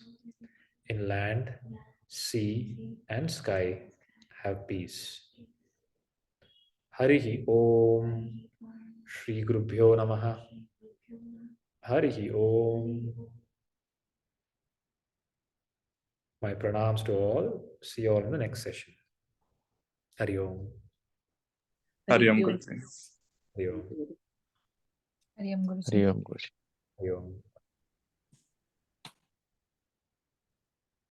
in land, sea and sky have peace. Harihi Om. Shri Gurubhyo Namaha. Harihi Om. My pranams to all. See you all in the next session. Hari Om. Hari Om Hari Guruji. Hari Om. Om Guruji. Hari Om Guruji. Hari Om.